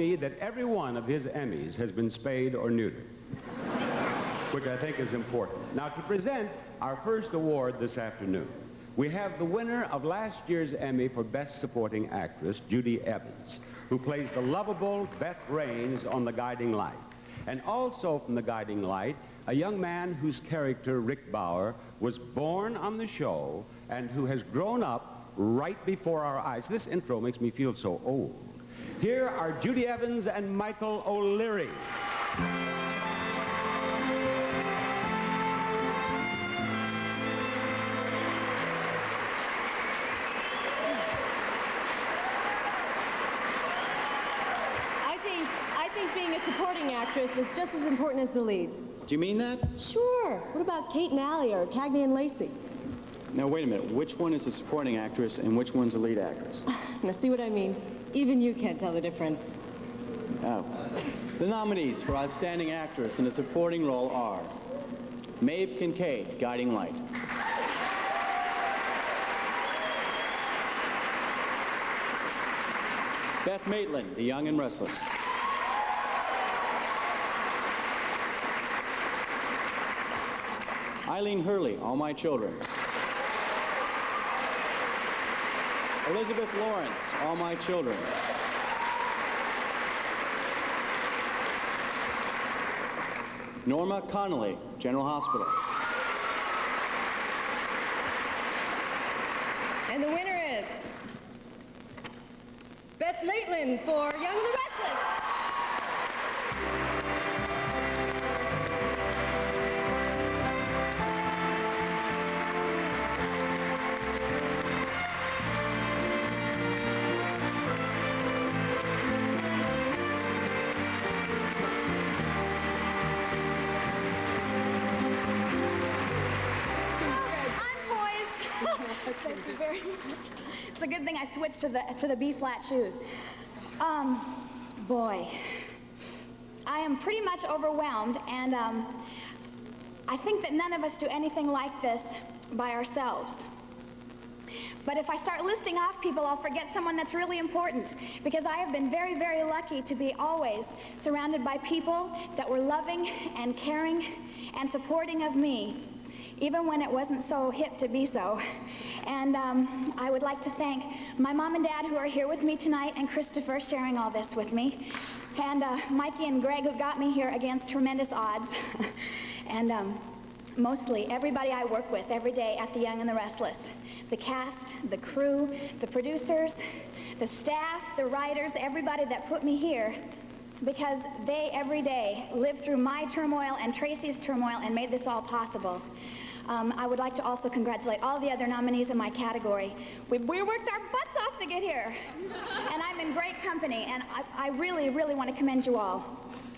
me that every one of his Emmys has been spayed or neutered, which I think is important. Now, to present our first award this afternoon, we have the winner of last year's Emmy for Best Supporting Actress, Judy Evans, who plays the lovable Beth Raines on The Guiding Light. And also from The Guiding Light, a young man whose character, Rick Bauer, was born on the show and who has grown up right before our eyes. This intro makes me feel so old. Here are Judy Evans and Michael O'Leary. I think being a supporting actress is just as important as the lead. Do you mean that? Sure. What about Kate and Allie or Cagney and Lacey? Now, wait a minute. Which one is the supporting actress and which one's the lead actress? Now, see what I mean? Even you can't tell the difference. Oh. The nominees for Outstanding Actress in a Supporting Role are Maeve Kincaid, Guiding Light. Beth Maitland, The Young and Restless. Eileen Hurley, All My Children. Elizabeth Lawrence, All My Children. Norma Connolly, General Hospital. And the winner is Beth Maitland for Young and the Restless. Thank you very much. It's a good thing I switched to the B-flat shoes. Boy, I am pretty much overwhelmed, and I think that none of us do anything like this by ourselves. But if I start listing off people, I'll forget someone that's really important, because I have been very, very lucky to be always surrounded by people that were loving and caring and supporting of me, even when it wasn't so hip to be so. And I would like to thank my mom and dad who are here with me tonight, and Christopher sharing all this with me, and Mikey and Greg who got me here against tremendous odds, and mostly everybody I work with every day at The Young and the Restless. The cast, the crew, the producers, the staff, the writers, everybody that put me here, because they every day lived through my turmoil and Tracy's turmoil and made this all possible. I would like to also congratulate all the other nominees in my category. We worked our butts off to get here, and I'm in great company, and I really, really want to commend you all.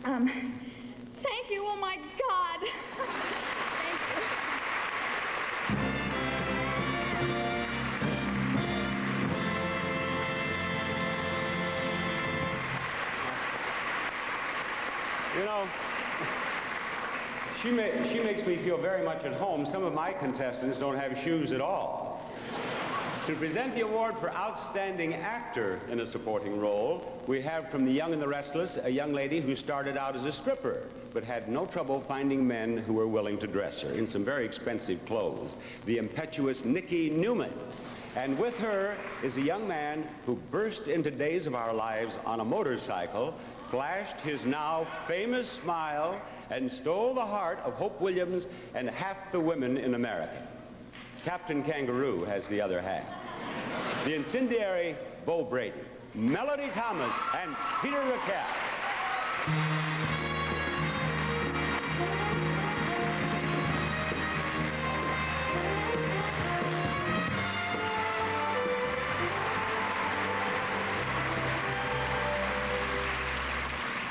Thank you, oh my God. Thank you. You know, she makes me feel very much at home. Some of my contestants don't have shoes at all. To present the award for Outstanding Actor in a Supporting Role, we have from The Young and the Restless a young lady who started out as a stripper, but had no trouble finding men who were willing to dress her in some very expensive clothes, the impetuous Nikki Newman. And with her is a young man who burst into Days of Our Lives on a motorcycle, flashed his now famous smile, and stole the heart of Hope Williams and half the women in America. Captain Kangaroo has the other half. The incendiary Bo Brady, Melody Thomas, and Peter Raquel.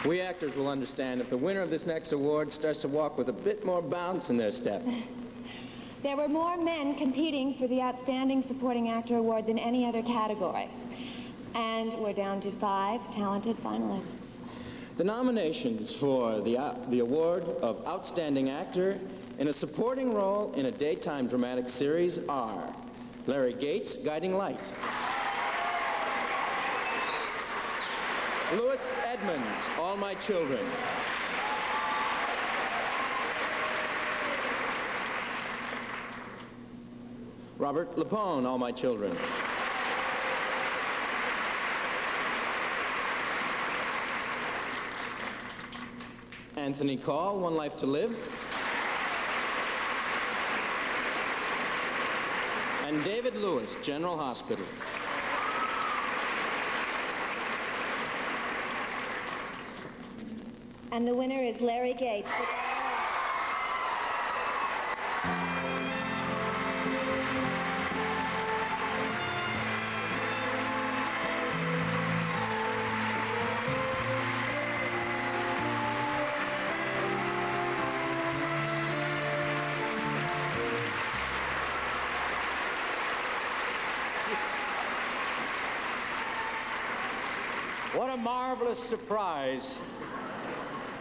We actors will understand if the winner of this next award starts to walk with a bit more bounce in their step. There were more men competing for the Outstanding Supporting Actor Award than any other category. And we're down to 5 talented finalists. The nominations for the award of Outstanding Actor in a Supporting Role in a Daytime Dramatic Series are Larry Gates, Guiding Light. Louis Edmonds, All My Children. Robert Lapone, All My Children. Anthony Call, One Life to Live. And David Lewis, General Hospital. And the winner is Larry Gates. What a marvelous surprise.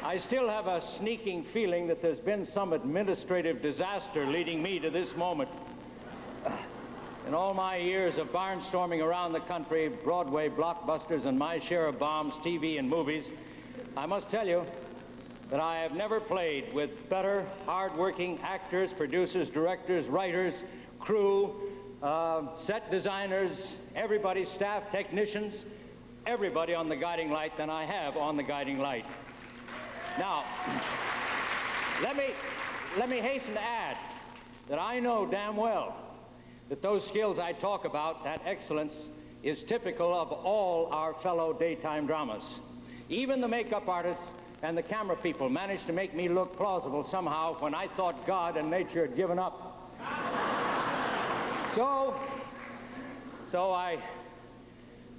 I still have a sneaking feeling that there's been some administrative disaster leading me to this moment. In all my years of barnstorming around the country, Broadway blockbusters, and my share of bombs, TV, and movies, I must tell you that I have never played with better, hard-working actors, producers, directors, writers, crew, set designers, everybody, staff, technicians, everybody on The Guiding Light than I have on The Guiding Light. Now, let me hasten to add that I know damn well that those skills I talk about, that excellence, is typical of all our fellow daytime dramas. Even the makeup artists and the camera people managed to make me look plausible somehow when I thought God and nature had given up. So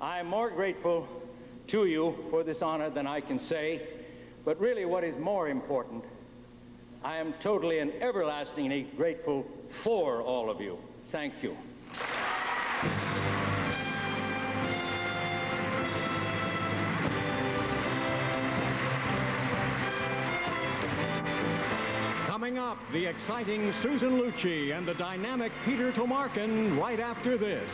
I'm more grateful to you for this honor than I can say, but really what is more important, I am totally and everlastingly grateful for all of you. Thank you. Coming up, the exciting Susan Lucci and the dynamic Peter Tomarken right after this.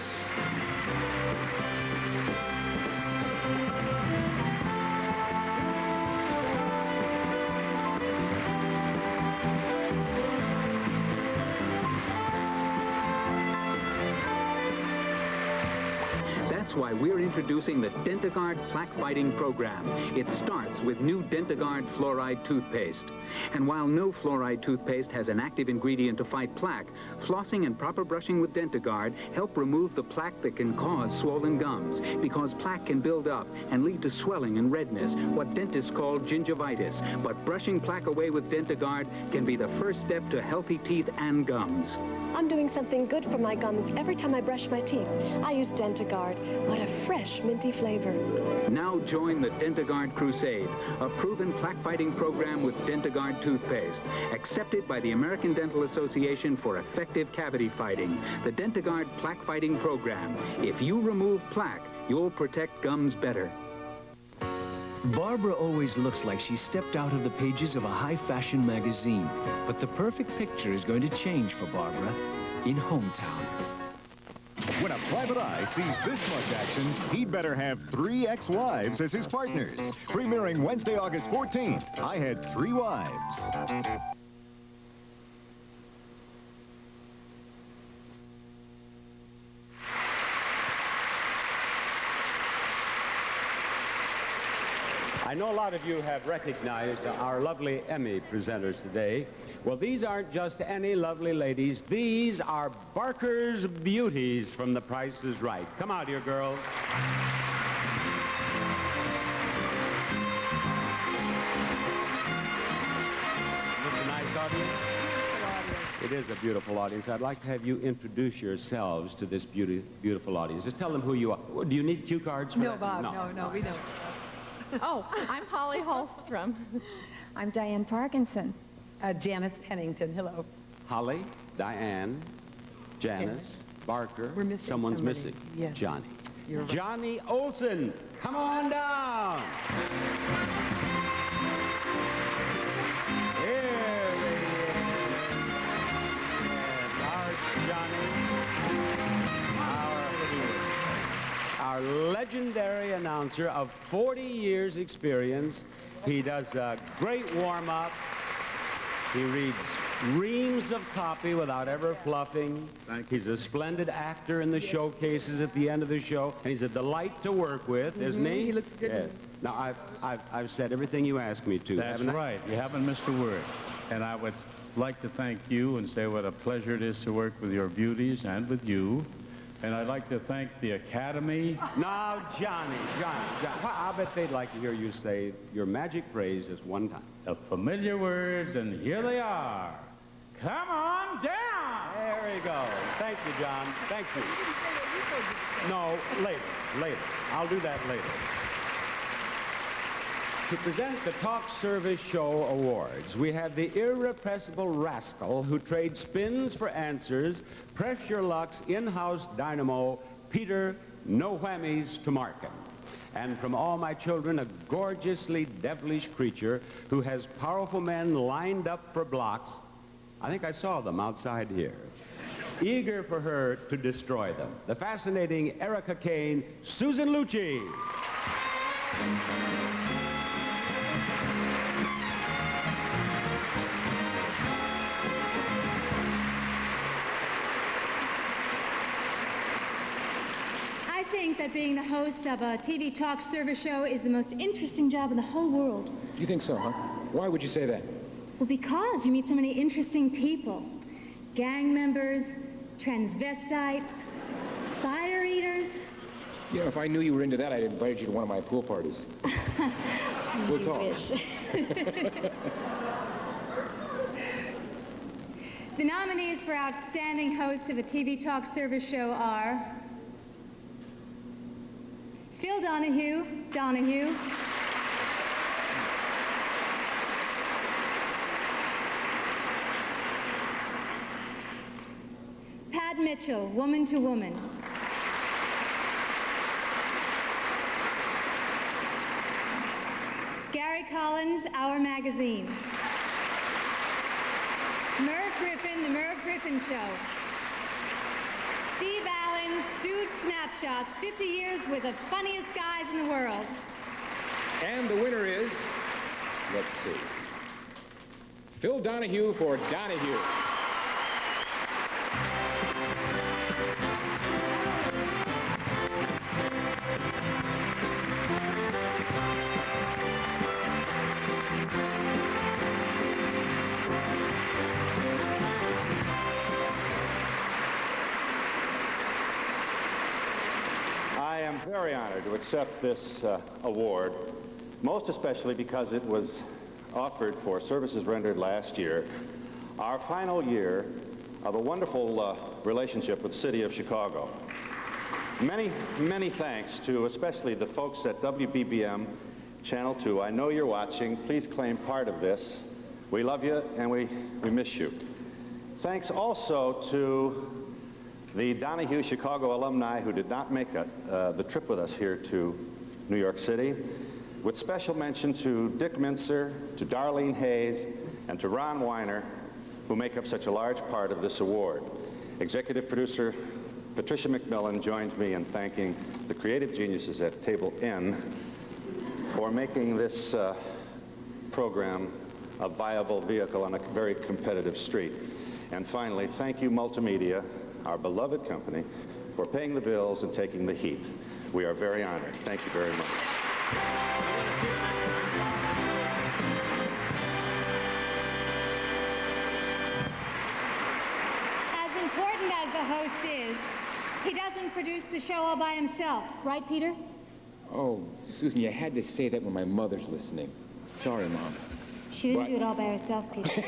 That's why we're introducing the Dentagard plaque fighting program. It starts with new Dentagard fluoride toothpaste. And while no fluoride toothpaste has an active ingredient to fight plaque, flossing and proper brushing with Dentagard help remove the plaque that can cause swollen gums, because plaque can build up and lead to swelling and redness, what dentists call gingivitis. But brushing plaque away with Dentagard can be the first step to healthy teeth and gums. I'm doing something good for my gums every time I brush my teeth. I use Dentagard. What a fresh, minty flavor. Now join the Dentagard Crusade, a proven plaque-fighting program with Dentagard toothpaste, accepted by the American Dental Association for effective cavity fighting. The Dentagard plaque-fighting program. If you remove plaque, you'll protect gums better. Barbara always looks like she stepped out of the pages of a high-fashion magazine. But the perfect picture is going to change for Barbara in Hometown. When a private eye sees this much action, he'd better have 3 ex-wives as his partners. Premiering Wednesday, August 14th, I Had 3 Wives. I know a lot of you have recognized our lovely Emmy presenters today. Well, these aren't just any lovely ladies. These are Barker's Beauties from The Price is Right. Come out here, girls. Is this a nice audience? It is a beautiful audience. I'd like to have you introduce yourselves to this beautiful audience. Just tell them who you are. Do you need cue cards for No, that? Bob, no, we don't. Oh, I'm Holly Hallstrom. I'm Diane Parkinson. Janice Pennington, hello. Holly, Diane, Janice, Barker. We're missing Someone's somebody. missing. Yes. Johnny. You're right. Johnny Olson. Come on down. Here he is. Yes, our Johnny. Our legendary announcer. announcer of 40 years experience. He does a great warm-up. He reads reams of copy without ever fluffing. He's a splendid actor in the showcases at the end of the show, and he's a delight to work with, isn't he? He looks good. Yeah. Now, I've said everything you asked me to. That's right. You haven't missed a word. And I would like to thank you and say what a pleasure it is to work with your beauties and with you. And I'd like to thank the Academy. Now, Johnny. Well, I bet they'd like to hear you say your magic phrase just one time. The familiar words, and here they are. Come on down! There he goes. Thank you, John. Thank you. No, later. I'll do that later. To present the Talk Service Show Awards, we have the irrepressible rascal who trades spins for answers, Press Your Luck's in-house dynamo, Peter No Whammies Tomarken. And from all my children, a gorgeously devilish creature who has powerful men lined up for blocks. I think I saw them outside here. Eager for her to destroy them. The fascinating Erica Kane, Susan Lucci. I think that being the host of a TV talk service show is the most interesting job in the whole world. You think so, huh? Why would you say that? Well, because you meet so many interesting people. Gang members, transvestites, fire eaters. You know, if I knew you were into that, I'd invite you to one of my pool parties. We'll talk. The nominees for Outstanding Host of a TV Talk Service Show are Phil Donahue, Pat Mitchell, Woman to Woman. Gary Collins, Our Magazine. Merv Griffin, The Merv Griffin Show. Steve Allen, Stooge Snapshots, 50 years with the funniest guys in the world. And the winner is, let's see, Phil Donahue for Donahue. I am very honored to accept this award, most especially because it was offered for services rendered last year, our final year of a wonderful relationship with the city of Chicago. Many, many thanks to especially the folks at WBBM Channel 2. I know you're watching. Please claim part of this. We love you and we miss you. Thanks also to the Donahue Chicago alumni who did not make the trip with us here to New York City, with special mention to Dick Mincer, to Darlene Hayes, and to Ron Weiner, who make up such a large part of this award. Executive producer Patricia McMillan joins me in thanking the creative geniuses at Table N for making this program a viable vehicle on a very competitive street. And finally, thank you, Multimedia, our beloved company, for paying the bills and taking the heat. We are very honored. Thank you very much. As important as the host is, he doesn't produce the show all by himself. Right, Peter? Oh, Susan, you had to say that when my mother's listening. Sorry, Mom. She didn't do it all by herself, Peter.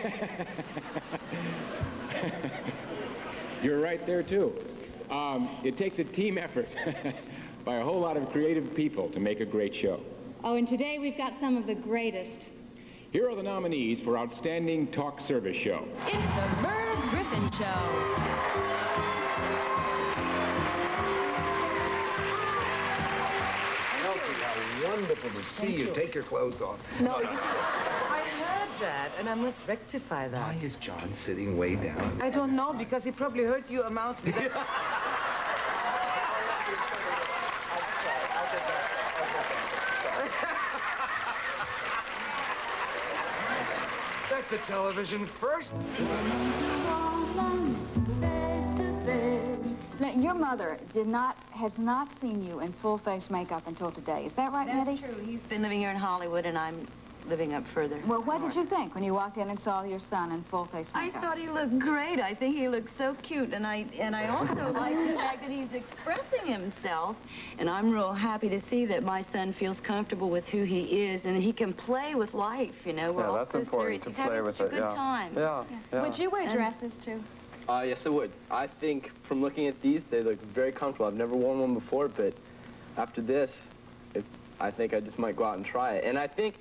You're right there, too. It takes a team effort by a whole lot of creative people to make a great show. Oh, and today we've got some of the greatest. Here are the nominees for Outstanding Talk Service Show. It's the Merv Griffin Show. How wonderful to see you. Take your clothes off. No, I heard that, and I must rectify that. Why is John sitting way down? I don't know, because he probably heard you a mouse. to television first. Now, your mother has not seen you in full face makeup until today. Is that right, Nettie? That's true. He's been living here in Hollywood, and I'm living up further. Well, what did you think when you walked in and saw your son in full face I makeup? thought he looked great. I think he looked so cute, and I also like the fact that he's expressing himself, and I'm real happy to see that my son feels comfortable with who he is, and he can play with life, you know. We're all that's so important serious. to He's play having with such a it, good time. Yeah. Would you wear dresses, too? Yes, I would. I think from looking at these, they look very comfortable. I've never worn one before, but after this, I think I just might go out and try it. And I think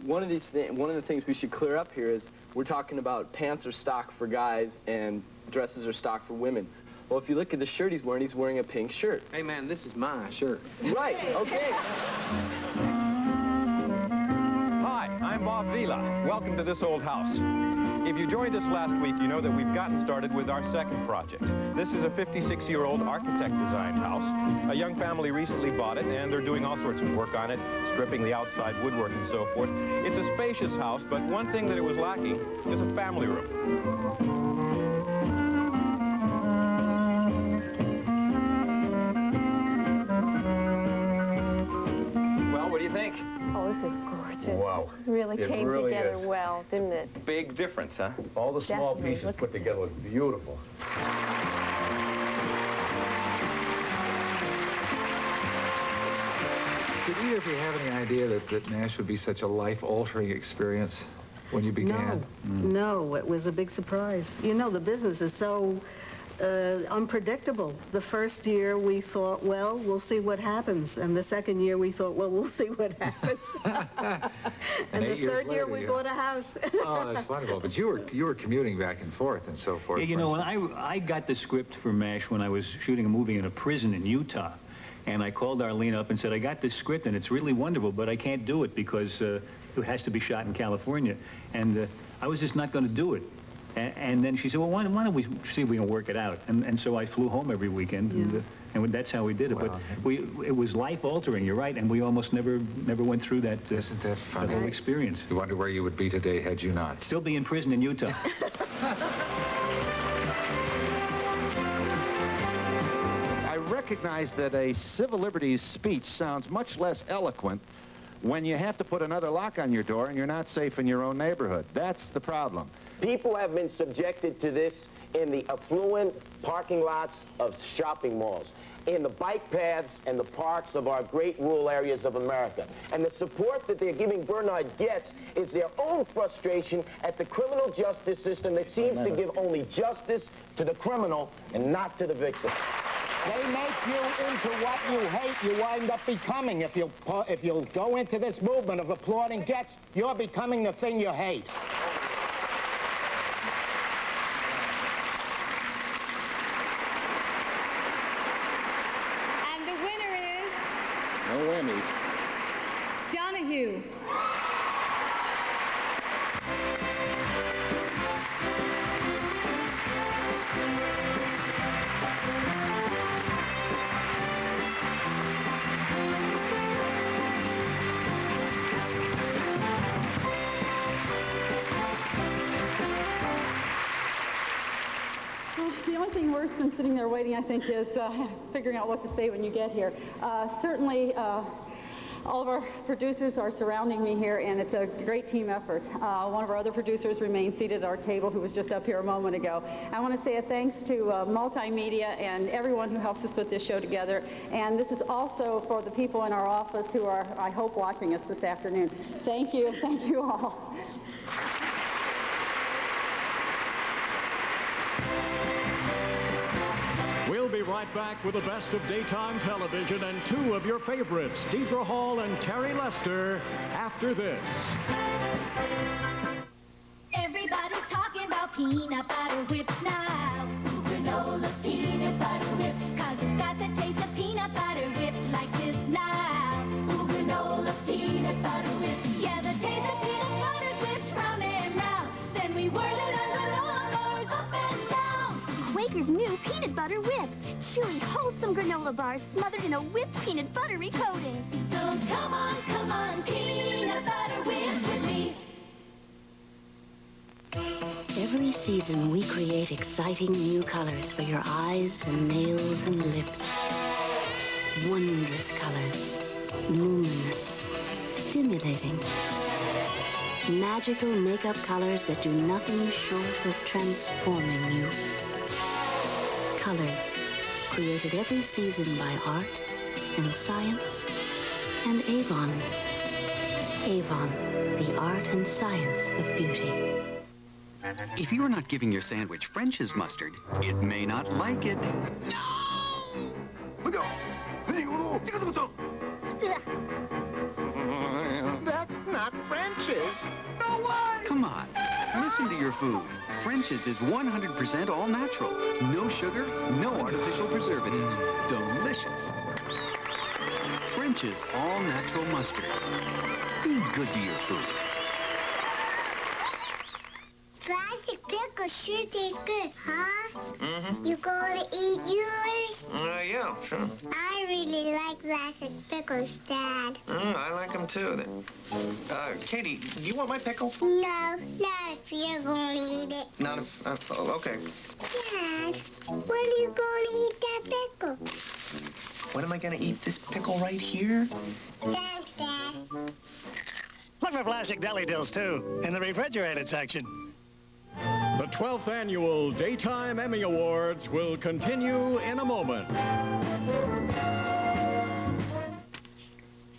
one of the things we should clear up here is we're talking about pants are stock for guys and dresses are stock for women. Well, if you look at the shirt he's wearing a pink shirt. Hey, man, this is my shirt. Right, okay. Hi, I'm Bob Vila. Welcome to This Old House. If you joined us last week, you know that we've gotten started with our second project. This is a 56-year-old architect-designed house. A young family recently bought it, and they're doing all sorts of work on it, stripping the outside woodwork and so forth. It's a spacious house, but one thing that it was lacking is a family room. Well, what do you think? Oh, this is gorgeous. Wow. Really It came really together is. well, didn't it? Big difference, huh? All the small Definitely. pieces Look- put together look beautiful. Did either of you have any idea that NASH would be such a life-altering experience when you began? No, it was a big surprise. You know, the business is so unpredictable. The first year we thought, well, we'll see what happens. And the second year we thought, well, we'll see what happens. And the 8 years third year later, we yeah. bought a house. Oh, that's wonderful. But you were commuting back and forth and so forth. Yeah, you know, when I got the script for MASH when I was shooting a movie in a prison in Utah. And I called Arlene up and said, I got this script and it's really wonderful, but I can't do it because it has to be shot in California. And I was just not going to do it. And then she said, well, why don't we see if we can work it out? And so I flew home every weekend, and that's how we did it. Wow. But it was life-altering, you're right, and we almost never went through that, Isn't that funny? that whole experience. You wonder where you would be today had you not. Still be in prison in Utah. I recognize that a civil liberties speech sounds much less eloquent when you have to put another lock on your door and you're not safe in your own neighborhood. That's the problem. People have been subjected to this in the affluent parking lots of shopping malls, in the bike paths and the parks of our great rural areas of America. And the support that they're giving Bernard Goetz is their own frustration at the criminal justice system that seems to give only justice to the criminal and not to the victim. They make you into what you hate, you wind up becoming. If you'll go into this movement of applauding Goetz, you're becoming the thing you hate. And the winner is No whammies. Donahue. The only thing worse than sitting there waiting, I think, is figuring out what to say when you get here. Certainly, all of our producers are surrounding me here, and it's a great team effort. One of our other producers remains seated at our table, who was just up here a moment ago. I want to say a thanks to Multimedia and everyone who helps us put this show together. And this is also for the people in our office who are, I hope, watching us this afternoon. Thank you. Thank you all. We'll be right back with the best of daytime television and two of your favorites, Deidre Hall and Terry Lester, after this. Everybody's talking about peanut butter whips now. Ooh, granola peanut butter whips. 'Cause it's got the taste of peanut butter whips like this now. Ooh, granola peanut butter whips. Yeah, the taste of peanut butter whips round and round. Then we whirl it under lawnmowers up and down. Quaker's new peanut butter whips. Chewy, wholesome granola bars smothered in a whipped peanut buttery coating. So come on, peanut butter whips with me. season, we create exciting new colors for your eyes and nails and lips. Wondrous colors, luminous, stimulating. Magical makeup colors that do nothing short of transforming you. Colors created every season by art and science and Avon. Avon, the art and science of beauty. If you're not giving your sandwich French's mustard, it may not like it. That's not French's. No way! Come on, listen to your food. French's is 100% all natural. No sugar, no artificial preservatives. Delicious. French's all natural mustard. Be good to your food. Plastic pickles sure taste good, huh? Mm-hmm. You gonna eat yours? Yeah, sure. I really like plastic pickles, Dad. I like them too. Katie, do you want my pickle? No, not if you're gonna eat it. Not if... oh, okay. Dad, when are you gonna eat that pickle? When am I gonna eat this pickle right here? Thanks, Dad. Look for plastic deli dills, too, in the refrigerated section. The 12th Annual Daytime Emmy Awards will continue in a moment.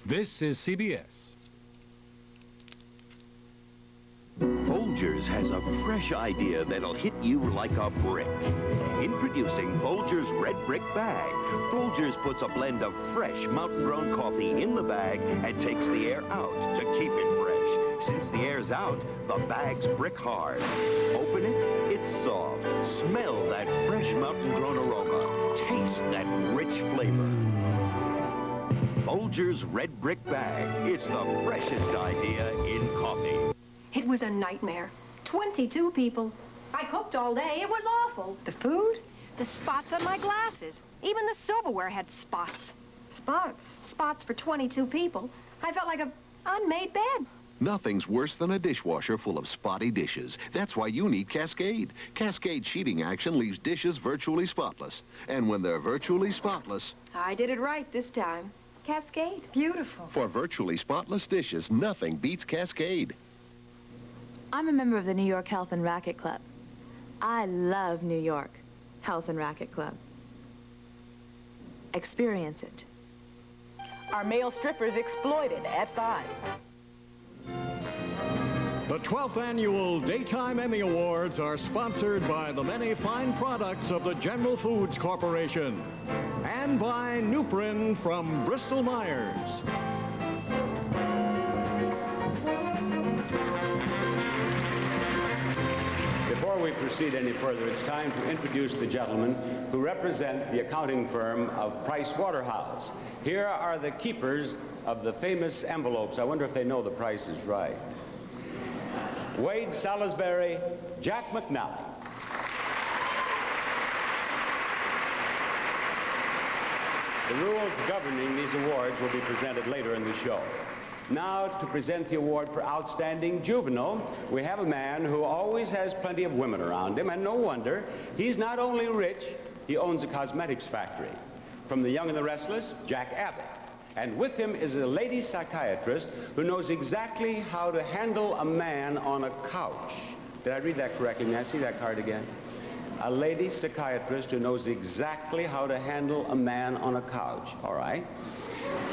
This is CBS. Folgers has a fresh idea that'll hit you like a brick. Introducing Folgers Red Brick Bag. Folgers puts a blend of fresh mountain-grown coffee in the bag and takes the air out to keep it fresh. Since the air's out, the bag's brick hard. Open it, it's soft. Smell that fresh mountain-grown aroma. Taste that rich flavor. Folgers Red Brick Bag. It's the freshest idea in coffee. It was a nightmare. 22 people. I cooked all day. It was awful. The food? The spots on my glasses. Even the silverware had spots. Spots? Spots for 22 people. I felt like a unmade bed. Nothing's worse than a dishwasher full of spotty dishes. That's why you need Cascade. Cascade sheeting action leaves dishes virtually spotless. And when they're virtually spotless... I did it right this time. Cascade. Beautiful. For virtually spotless dishes, nothing beats Cascade. I'm a member of the New York Health and Racket Club. I love New York Health and Racket Club. Experience it. Our male strippers exploited at 5. The 12th Annual Daytime Emmy Awards are sponsored by the many fine products of the General Foods Corporation and by Nuprin from Bristol Myers. Before we proceed any further, it's time to introduce the gentlemen who represent the accounting firm of Price Waterhouse. Here are the keepers of the famous envelopes. I wonder if they know the price is right. Wade Salisbury, Jack McNally. The rules governing these awards will be presented later in the show. Now, to present the award for Outstanding Juvenile, we have a man who always has plenty of women around him, and no wonder. He's not only rich, he owns a cosmetics factory. From The Young and the Restless, Jack Abbott. And with him is a lady psychiatrist who knows exactly how to handle a man on a couch. Did I read that correctly? May I see that card again? A lady psychiatrist who knows exactly how to handle a man on a couch. All right.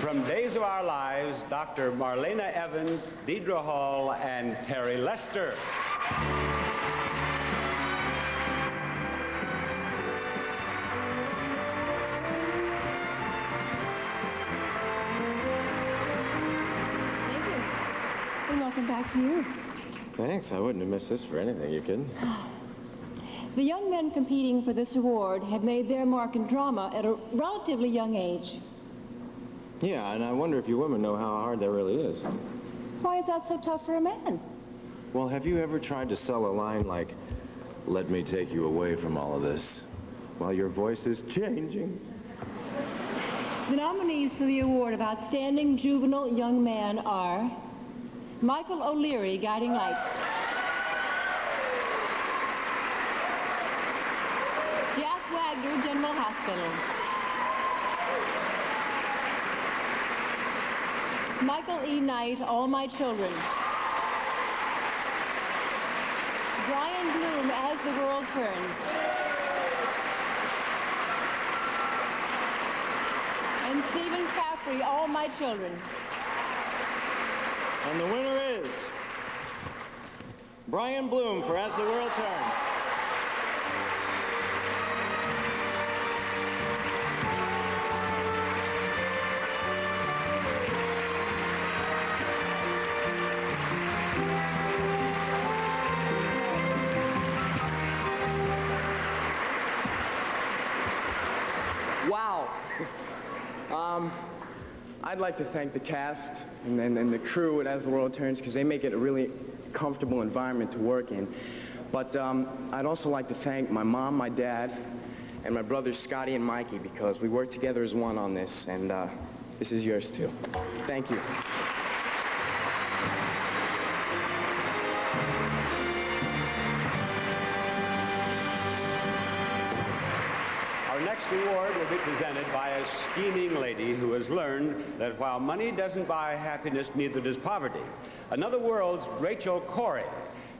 From Days of Our Lives, Dr. Marlena Evans, Deidre Hall, and Terry Lester. And welcome back to you. Thanks. I wouldn't have missed this for anything. You kidding? The young men competing for this award have made their mark in drama at a relatively young age. Yeah, and I wonder if you women know how hard that really is. Why is that so tough for a man? Well, have you ever tried to sell a line like, "Let me take you away from all of this," while your voice is changing? The nominees for the award of Outstanding Juvenile Young Man are Michael O'Leary, Guiding Light. Wagner General Hospital. Michael E. Knight, All My Children. Brian Bloom, As the World Turns. And Stephen Caffrey, All My Children. And the winner is Brian Bloom for As the World Turns. Wow. I'd like to thank the cast and the crew at As the World Turns, because they make it a really comfortable environment to work in. But I'd also like to thank my mom, my dad, and my brothers Scotty and Mikey, because we work together as one on this, and this is yours too. Thank you. Our next award will be presented by a scheming lady who has learned that while money doesn't buy happiness, neither does poverty. Another World's Rachel Corrie.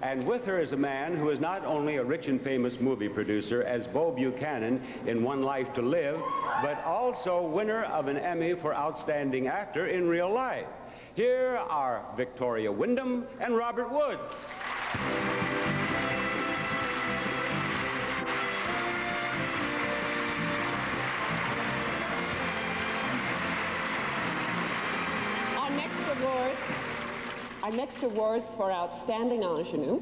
And with her is a man who is not only a rich and famous movie producer as Bo Buchanan in One Life to Live, but also winner of an Emmy for Outstanding Actor in Real Life. Here are Victoria Wyndham and Robert Woods. Our next awards for Outstanding Ingenue.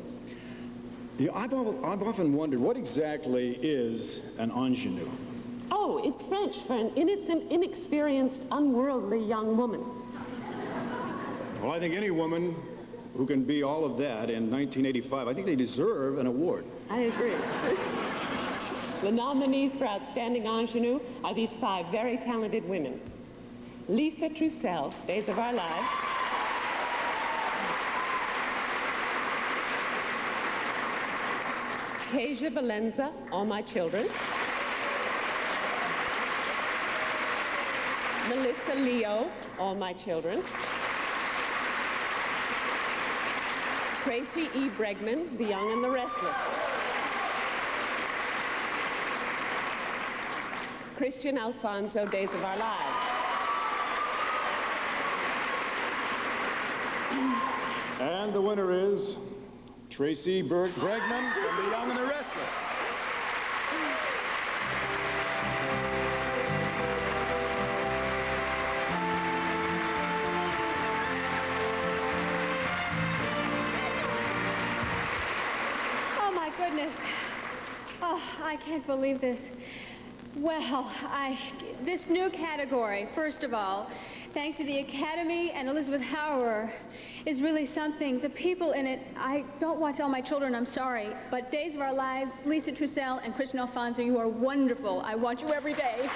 Yeah, I've often wondered, what exactly is an ingenue? Oh, it's French for an innocent, inexperienced, unworldly young woman. Well, I think any woman who can be all of that in 1985, I think they deserve an award. I agree. The nominees for Outstanding Ingenue are these 5 very talented women. Lisa Trussell, Days of Our Lives. Tasia Valenza, All My Children. Melissa Leo, All My Children. Tracy E. Bregman, The Young and the Restless. Christian Alfonso, Days of Our Lives. And the winner is Tracy Bregman from The Young and the Restless. Oh, my goodness. Oh, I can't believe this. Well, this new category, first of all, thanks to the Academy and Elizabeth Hauer, is really something. The people in it, I don't watch All My Children, I'm sorry, but Days of Our Lives, Lisa Trussell and Christian Alfonso, you are wonderful. I watch you every day.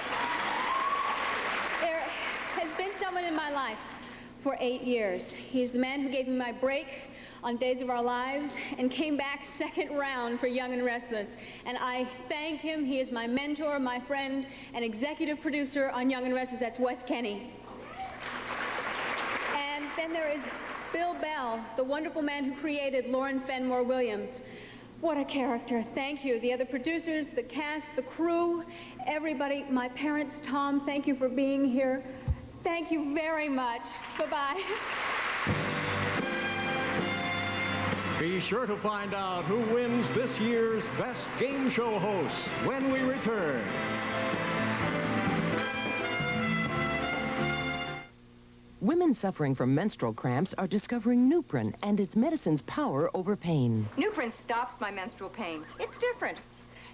There has been someone in my life for 8 years. He's the man who gave me my break on Days of Our Lives and came back second round for Young and Restless. And I thank him. He is my mentor, my friend, and executive producer on Young and Restless. That's Wes Kenny. And then there is Bill Bell, the wonderful man who created Lauren Fenmore Williams. What a character. Thank you. The other producers, the cast, the crew, everybody, my parents, Tom, thank you for being here. Thank you very much. Bye-bye. Be sure to find out who wins this year's Best Game Show Host when we return. Women suffering from menstrual cramps are discovering Nuprin and its medicine's power over pain. Nuprin stops my menstrual pain. It's different.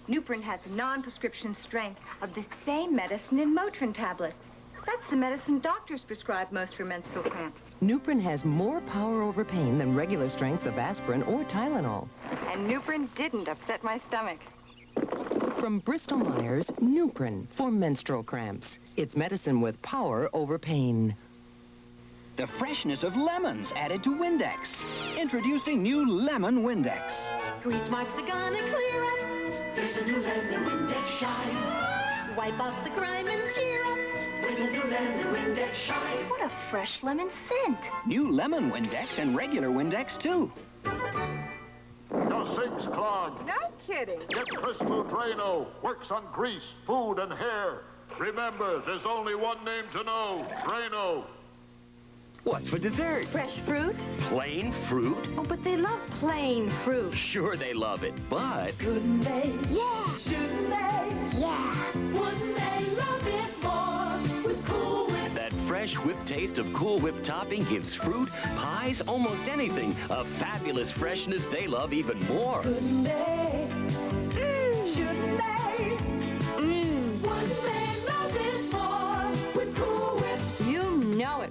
Nuprin has a non-prescription strength of the same medicine in Motrin tablets. That's the medicine doctors prescribe most for menstrual cramps. Nuprin has more power over pain than regular strengths of aspirin or Tylenol. And Nuprin didn't upset my stomach. From Bristol Myers, Nuprin for menstrual cramps. It's medicine with power over pain. The freshness of lemons added to Windex. Introducing new Lemon Windex. Grease marks are gonna clear up. There's a new lemon Windex Shine. Wipe off the grime and cheer up with a new lemon Windex Shine. What a fresh lemon scent. New lemon Windex and regular Windex, too. Your sink's clogged. No kidding. Get Crystal Drano. Works on grease, food, and hair. Remember, there's only one name to know. Drano. What's for dessert? Fresh fruit? Plain fruit? Oh, but they love plain fruit. Sure they love it, but... Couldn't they? Yeah. Shouldn't they? Yeah. Wouldn't they love it more with Cool Whip? That fresh whip taste of Cool Whip topping gives fruit, pies, almost anything a fabulous freshness they love even more. Couldn't they? Shouldn't they? Wouldn't they love it more with Cool Whip? You know it.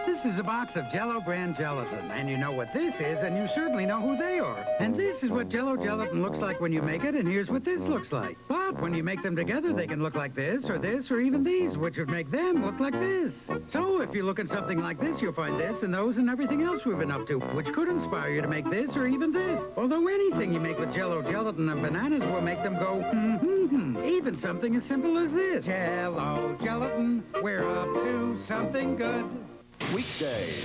This is a box of Jell-O brand gelatin, and you know what this is, and you certainly know who they are. And this is what Jell-O gelatin looks like when you make it, and here's what this looks like. But when you make them together, they can look like this, or even these, which would make them look like this. So if you look at something like this, you'll find this and those and everything else we've been up to, which could inspire you to make this or even this. Although anything you make with Jell-O gelatin and bananas will make them go, Even something as simple as this. Jell-O gelatin, we're up to something good. Weekdays.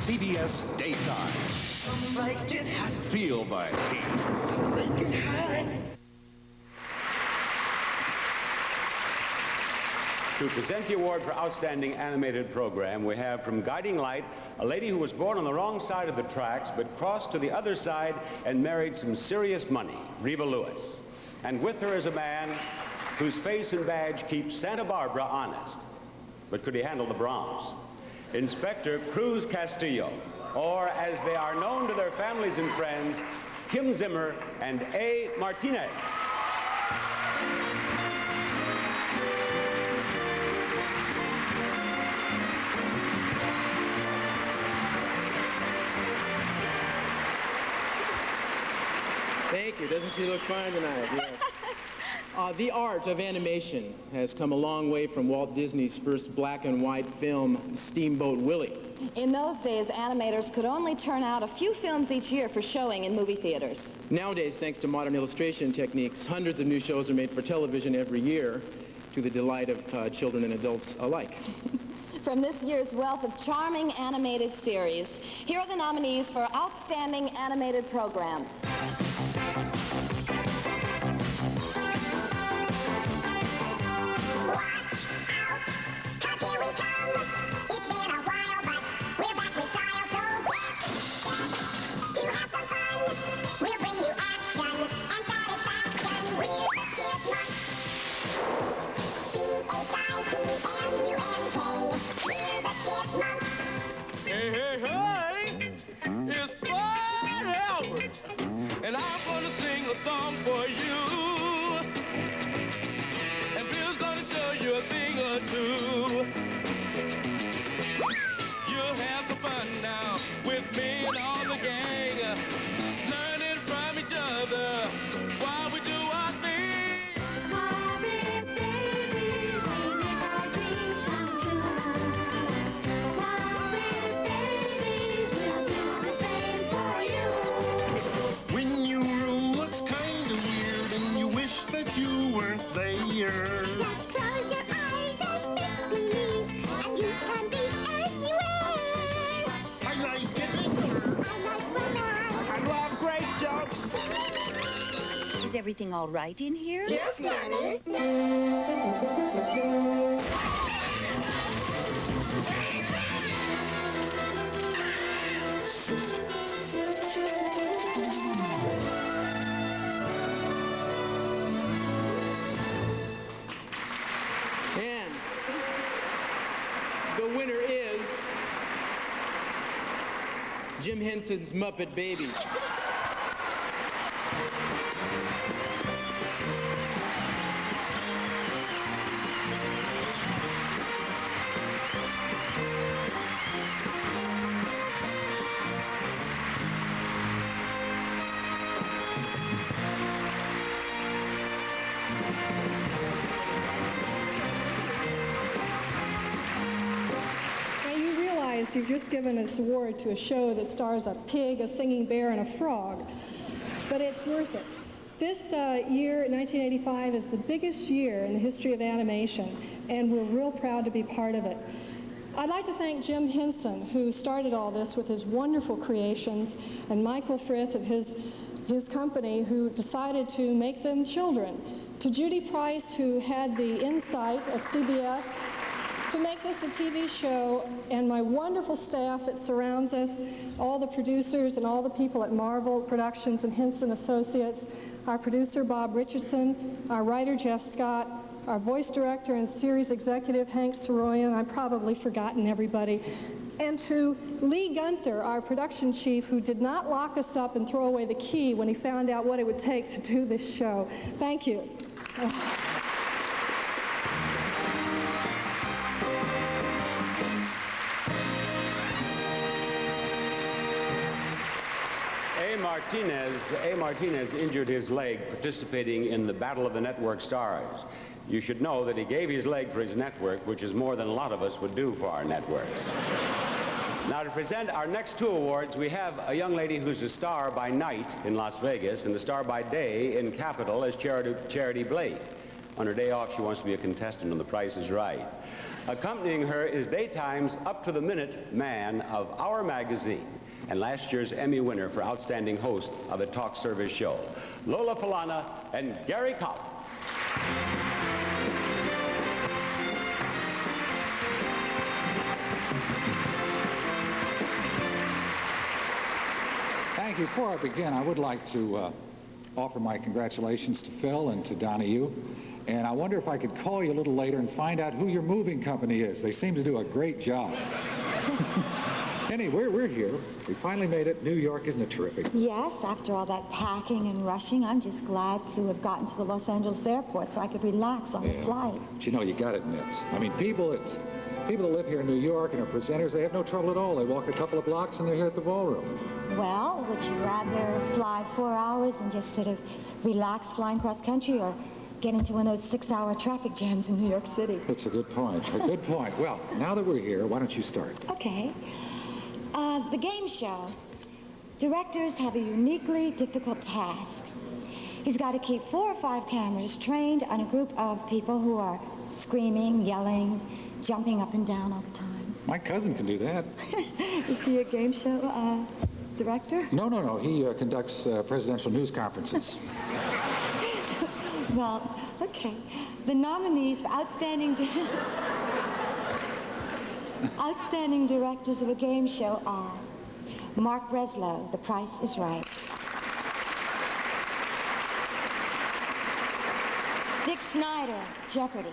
CBS Daytime. Feel my heat. To present the award for Outstanding Animated Program, we have from Guiding Light, a lady who was born on the wrong side of the tracks, but crossed to the other side and married some serious money, Reva Lewis. And with her is a man whose face and badge keep Santa Barbara honest. But could he handle the Bronx? Inspector Cruz Castillo, or as they are known to their families and friends, Kim Zimmer and A. Martinez. Thank you. Doesn't she look fine tonight? Yes. The art of animation has come a long way from Walt Disney's first black and white film, Steamboat Willie. In those days, animators could only turn out a few films each year for showing in movie theaters. Nowadays, thanks to modern illustration techniques, hundreds of new shows are made for television every year to the delight of children and adults alike. From this year's wealth of charming animated series, here are the nominees for Outstanding Animated Program. Hey, hey, hey! It's Bud Albert, and I'm gonna sing a song for you. And Bill's gonna show you a thing or two. You'll have some fun now with me and all the gang, learning from each other while we do our thing. When your room looks kind of weird and you wish that you weren't there. Just close your eyes and make believe, and you can be anywhere. I like it. I like bananas. I love great jokes. Is everything all right in here? Yes, Nanny. And the winner is Jim Henson's Muppet Babies. because you've just given this award to a show that stars a pig, a singing bear, and a frog. But it's worth it. This year, 1985, is the biggest year in the history of animation, and we're real proud to be part of it. I'd like to thank Jim Henson, who started all this with his wonderful creations, and Michael Frith of his company, who decided to make them children. To Judy Price, who had the insight at CBS to make this a TV show, and my wonderful staff that surrounds us, all the producers and all the people at Marvel Productions and Henson Associates, our producer Bob Richardson, our writer Jeff Scott, our voice director and series executive Hank Soroyan. I've probably forgotten everybody. And to Lee Gunther, our production chief, who did not lock us up and throw away the key when he found out what it would take to do this show. Thank you. A. Martinez injured his leg participating in the Battle of the Network Stars. You should know that he gave his leg for his network, which is more than a lot of us would do for our networks. Now, to present our next two awards, we have a young lady who's a star by night in Las Vegas and a star by day in Capitol as Charity Blake. On her day off, she wants to be a contestant on The Price is Right. Accompanying her is daytime's up-to-the-minute man of Our Magazine and last year's Emmy winner for Outstanding Host of a Talk Service Show, Lola Falana and Gary Collins. Thank you. Before I begin, I would like to offer my congratulations to Phil and to Donahue. And I wonder if I could call you a little later and find out who your moving company is. They seem to do a great job. Anyway, we're here. We finally made it. New York, isn't it terrific? Yes, after all that packing and rushing, I'm just glad to have gotten to the Los Angeles airport so I could relax on the flight. But you know, you got it, Nibs. I mean, people that live here in New York and are presenters, they have no trouble at all. They walk a couple of blocks and they're here at the ballroom. Well, would you rather fly 4 hours and just sort of relax flying cross country, or get into one of those 6-hour traffic jams in New York City? That's a good point. A good point. Well, now that we're here, why don't you start? Okay. The game show. Directors have a uniquely difficult task. He's got to keep 4 or 5 cameras trained on a group of people who are screaming, yelling, jumping up and down all the time. My cousin can do that. Is he a game show director? No. He conducts presidential news conferences. Well, okay. The nominees for outstanding directors of a game show are Mark Breslow, The Price is Right; Dick Snyder, Jeopardy;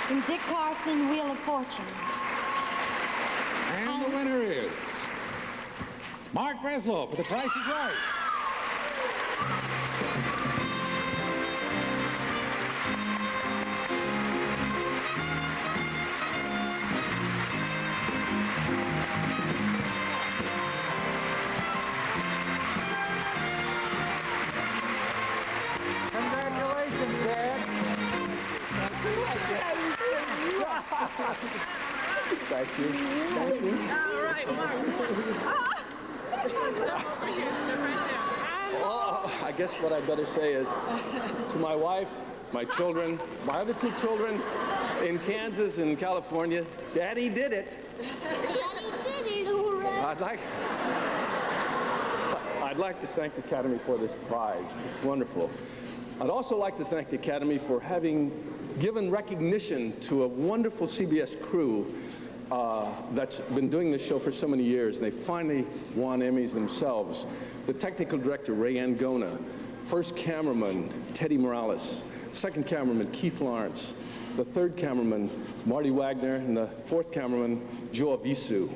and Dick Carson, Wheel of Fortune. And the winner is Mark Breslow for The Price is Right. Congratulations, Dad. Thank you. Thank you. All right, Mark. Well, I guess what I better say is to my wife, my children, my other 2 children in Kansas and California, Daddy did it. Daddy did it, hooray! I'd like to thank the Academy for this prize. It's wonderful. I'd also like to thank the Academy for having given recognition to a wonderful CBS crew that's been doing this show for so many years. They finally won Emmys themselves. The technical director, Ray Angona, first cameraman, Teddy Morales, second cameraman, Keith Lawrence, the third cameraman, Marty Wagner, and the fourth cameraman, Joe Avisu,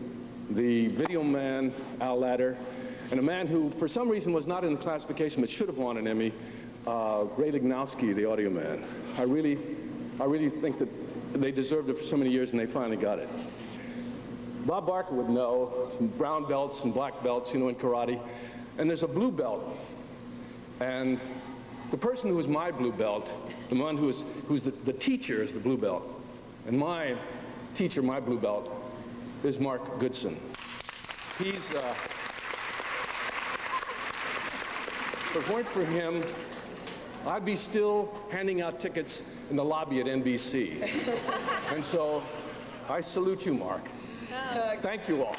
the video man, Al Ladder, and a man who, for some reason, was not in the classification but should have won an Emmy, Ray Lignowski, the audio man. I really think that they deserved it for so many years, and they finally got it. Bob Barker would know, some brown belts and black belts, you know, in karate. And there's a blue belt. And the person who was my blue belt, the one who's the teacher, is the blue belt. And my teacher, my blue belt, is Mark Goodson. He's, if it weren't for him, I'd be still handing out tickets in the lobby at NBC. And so, I salute you, Mark. Thank you all.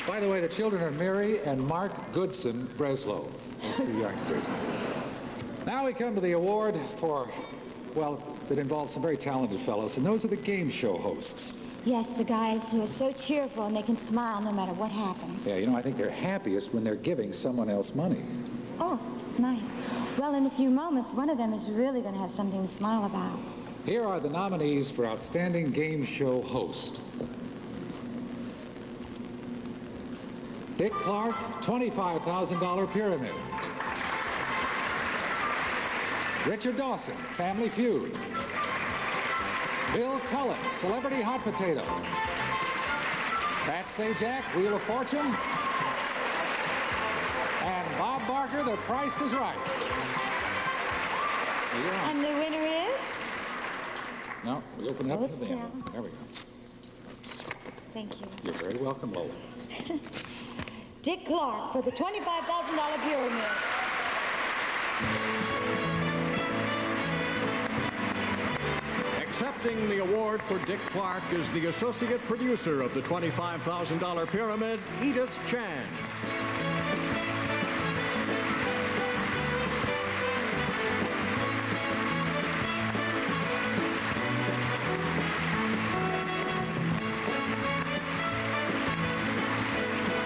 By the way, the children are Mary and Mark Goodson Breslow, those two youngsters. Now we come to the award for, well, that involves some very talented fellows, and those are the game show hosts. Yes, the guys who are so cheerful and they can smile no matter what happens. Yeah, you know, I think they're happiest when they're giving someone else money. Oh, nice. Well, in a few moments, one of them is really going to have something to smile about. Here are the nominees for Outstanding Game Show Host. Dick Clark, $25,000 Pyramid. Richard Dawson, Family Feud. Bill Cullen, Celebrity Hot Potato. Pat Sajak, Wheel of Fortune. And Bob Barker, The Price is Right. Yeah. And the winner is? No, we open it up to the end. There we go. Thank you. You're very welcome, Lola. Dick Clark for the $25,000 Pyramid. Accepting the award for Dick Clark is the associate producer of the $25,000 Pyramid, Edith Chan.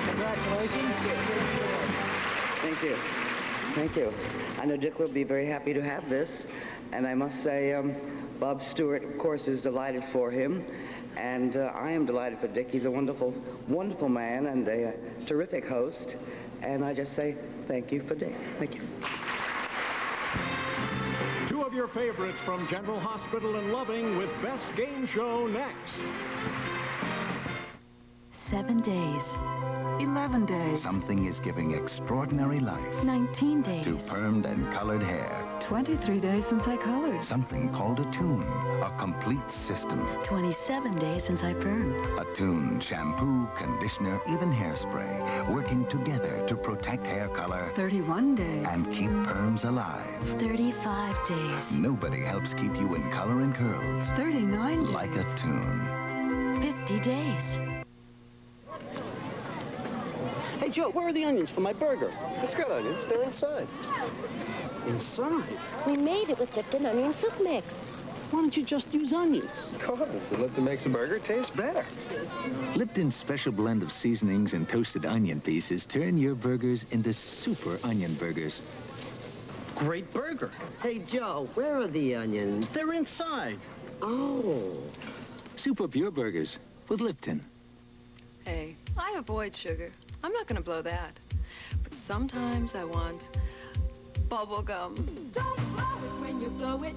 Congratulations. Thank you. Thank you. I know Dick will be very happy to have this, and I must say, Bob Stewart, of course, is delighted for him, and I am delighted for Dick. He's a wonderful, wonderful man and a terrific host, and I just say thank you for Dick. Thank you. Two of your favorites from General Hospital in Loving with Best Game Show next. 7 days. 11 days. Something is giving extraordinary life 19 days. to permed and colored hair. 23 days since I colored. Something called a tune, a complete system. 27 days since I permed. A tune, shampoo, conditioner, even hairspray, working together to protect hair color 31 days. and keep perms alive. 35 days. Nobody helps keep you in color and curls 39 days. like a tune. 50 days. Hey, Joe, where are the onions for my burger? It's got onions. They're inside. Inside? We made it with Lipton onion soup mix. Why don't you just use onions? Because the Lipton makes a burger taste better. Lipton's special blend of seasonings and toasted onion pieces turn your burgers into super onion burgers. Great burger. Hey, Joe, where are the onions? They're inside. Oh. Super pure burgers with Lipton. Hey, I avoid sugar. I'm not going to blow that. But sometimes I want bubble gum. Don't blow it when you blow it.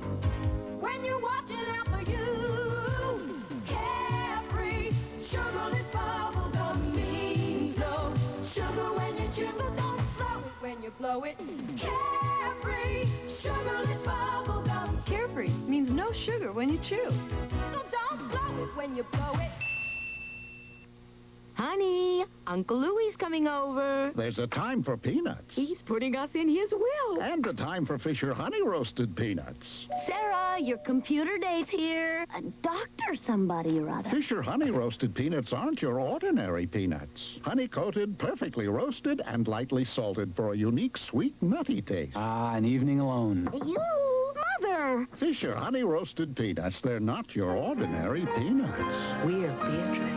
When you're watching out for you. Carefree, sugarless bubble gum means no sugar when you chew. So don't blow it when you blow it. Carefree, sugarless bubble gum. Carefree means no sugar when you chew. So don't blow it when you blow it. Honey, Uncle Louie's coming over. There's a time for peanuts. He's putting us in his will. And a time for Fisher Honey Roasted Peanuts. Sarah, your computer date's here. A doctor somebody or other. Fisher Honey Roasted Peanuts aren't your ordinary peanuts. Honey-coated, perfectly roasted, and lightly salted for a unique, sweet, nutty taste. Ah, an evening alone. You, Mother. Fisher Honey Roasted Peanuts, they're not your ordinary peanuts. We're Beatrice.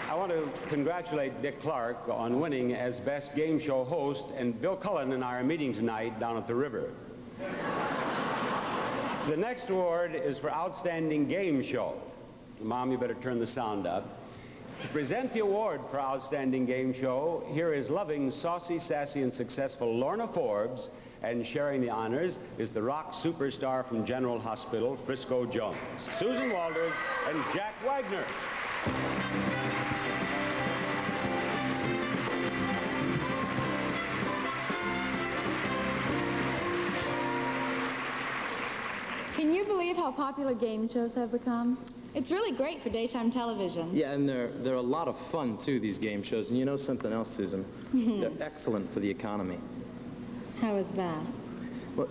I want to congratulate Dick Clark on winning as Best Game Show host, and Bill Cullen and I are meeting tonight down at the river. The next award is for Outstanding Game Show. Mom, you better turn the sound up. To present the award for Outstanding Game Show, here is loving, saucy, sassy, and successful Lorna Forbes And sharing the honors is the rock superstar from General Hospital, Frisco Jones, Susan Walters, and Jack Wagner. Can you believe how popular game shows have become? It's really great for daytime television. Yeah, and they're a lot of fun, too, these game shows. And you know something else, Susan? They're excellent for the economy. How is that? Well,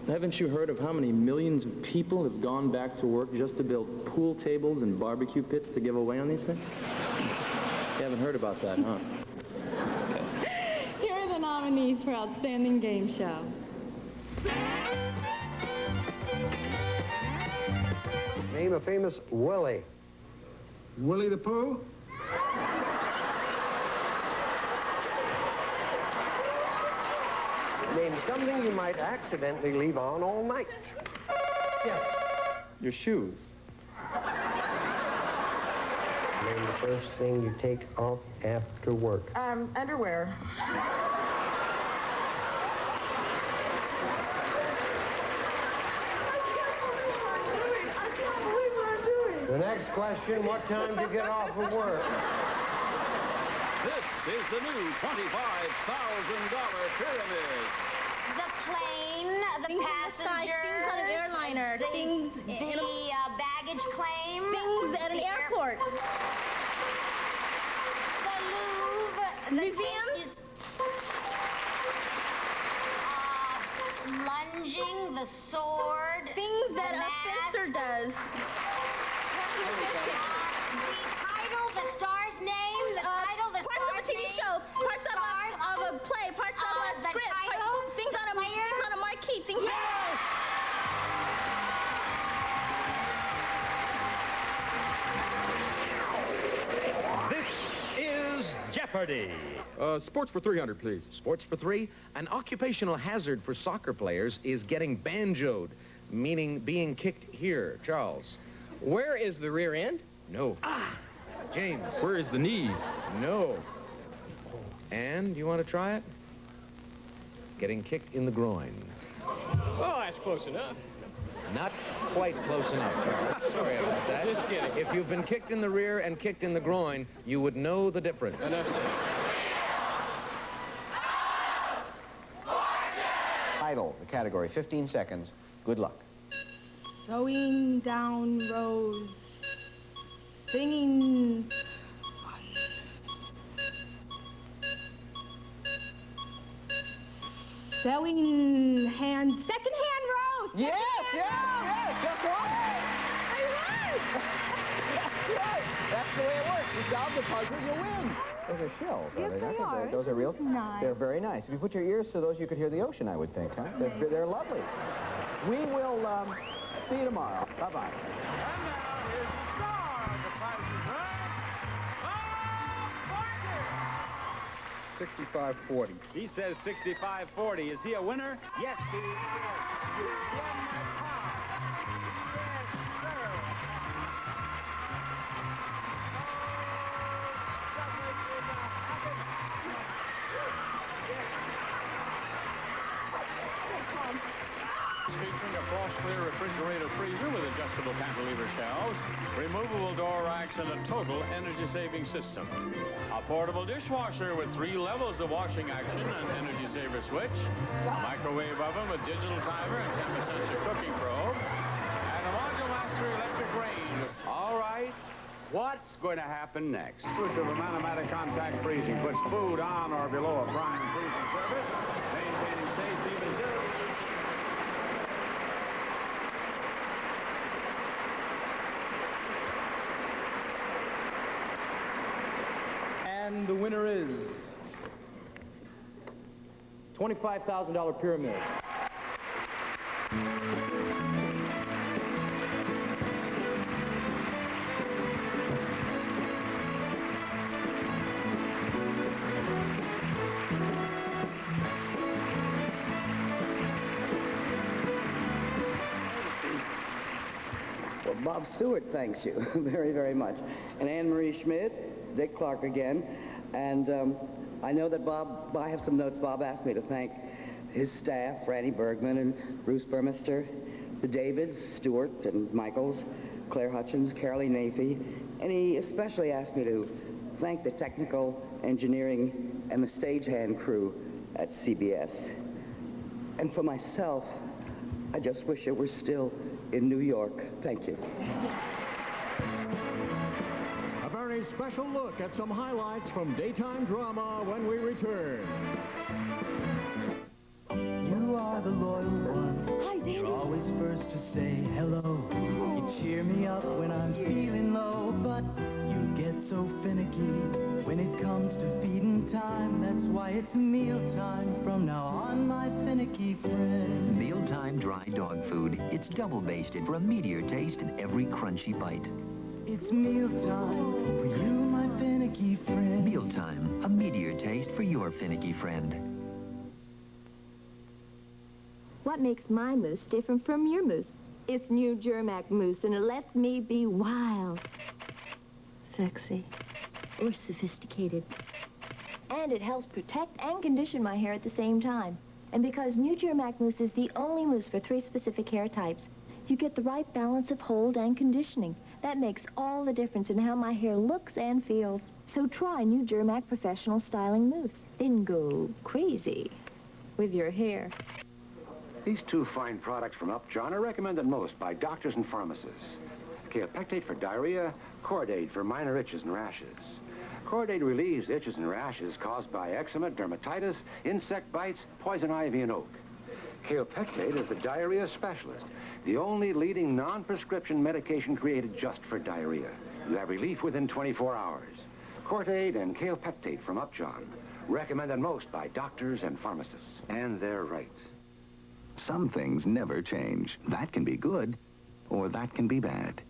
haven't you heard of how many millions of people have gone back to work just to build pool tables and barbecue pits to give away on these things? You haven't heard about that, huh? Here are the nominees for Outstanding Game Show. Name a famous Willie. Willie the Pooh? Name something you might accidentally leave on all night. Yes. Your shoes. Name the first thing you take off after work. Underwear. The next question, what time do you get off of work? This is the new $25,000 pyramid. The plane, the passenger, Things on an airliner. Things the baggage claim. Things at an airport. The Louvre. The Museum. Lunging, the sword. Things that the a fencer does. The title, the star's name, the title, the Parts of a TV show, parts of a play, parts of a the script, title, things on a marquee, things. This is Jeopardy! Sports for 300, please. Sports for 3. An occupational hazard for soccer players is getting banjoed, meaning being kicked here. Charles. Where is the rear end? No. James. Where is the knees? No. And you want to try it? Getting kicked in the groin. Oh, that's close enough. Not quite close enough, Charles. Sorry about that. Just kidding. If you've been kicked in the rear and kicked in the groin, you would know the difference. Enough said. Title, the category, 15 seconds. Good luck. Sewing down rows, singing. Selling second-hand rows. Yes, just one. I won. That's right. That's the way it works. You solve the puzzle, you win. Those are shells, Yes, are they? they not? are. Those are real? Nice. They're very nice. If you put your ears to those, you could hear the ocean, I would think, huh? They're lovely. We will see you tomorrow. Bye-bye. $65.40. He says 65.40. Is he a winner? Yes, he is. You win the car. Yes, sir. Featuring a frost-clear refrigerator freezer with adjustable cantilever shelves, removable door racks, and a total energy-saving system. A portable dishwasher with 3 levels of washing action and energy-saver switch. A microwave oven with digital timer and temperature cooking probe. And a Module Master electric range. All right. What's going to happen next? Exclusive of automatic contact freezing puts food on or below a prime freezing service, maintaining safety even zero. And the winner is $25,000 pyramid. Well, Bob Stewart thanks you very, very much. And Anne Marie Schmidt, Dick Clark again. And I know that Bob, I have some notes. Bob asked me to thank his staff, Randy Bergman and Bruce Burmester, the Davids, Stewart and Michaels, Claire Hutchins, Carolee Nafee, and he especially asked me to thank the technical, engineering, and the stagehand crew at CBS. And for myself, I just wish it were still in New York. Thank you. A very special look at some highlights from daytime drama when we return. You are the loyal one. Hi, Danny. You're always first to say hello. You cheer me up when I'm feeling low, but you get so finicky when it comes to feeding time. That's why it's mealtime from now on, my finicky friend. Mealtime dry dog food. It's double basted for a meatier taste in every crunchy bite. It's mealtime for you, my finicky friend. Mealtime, a meatier taste for your finicky friend. What makes my mousse different from your mousse? It's new Germac mousse, and it lets me be wild, Sexy. or sophisticated. And it helps protect and condition my hair at the same time. And because new Germac mousse is the only mousse for 3 specific hair types, you get the right balance of hold and conditioning. That makes all the difference in how my hair looks and feels. So try new Germac Professional Styling Mousse. Then go crazy with your hair. These 2 fine products from Upjohn are recommended most by doctors and pharmacists. Kaopectate for diarrhea, Cordade for minor itches and rashes. Cordade relieves itches and rashes caused by eczema, dermatitis, insect bites, poison ivy, and oak. Kaopectate is the diarrhea specialist, the only leading non-prescription medication created just for diarrhea. You have relief within 24 hours. Cordade and Kaopectate from Upjohn, recommended most by doctors and pharmacists. And they're right. Some things never change. That can be good, or that can be bad.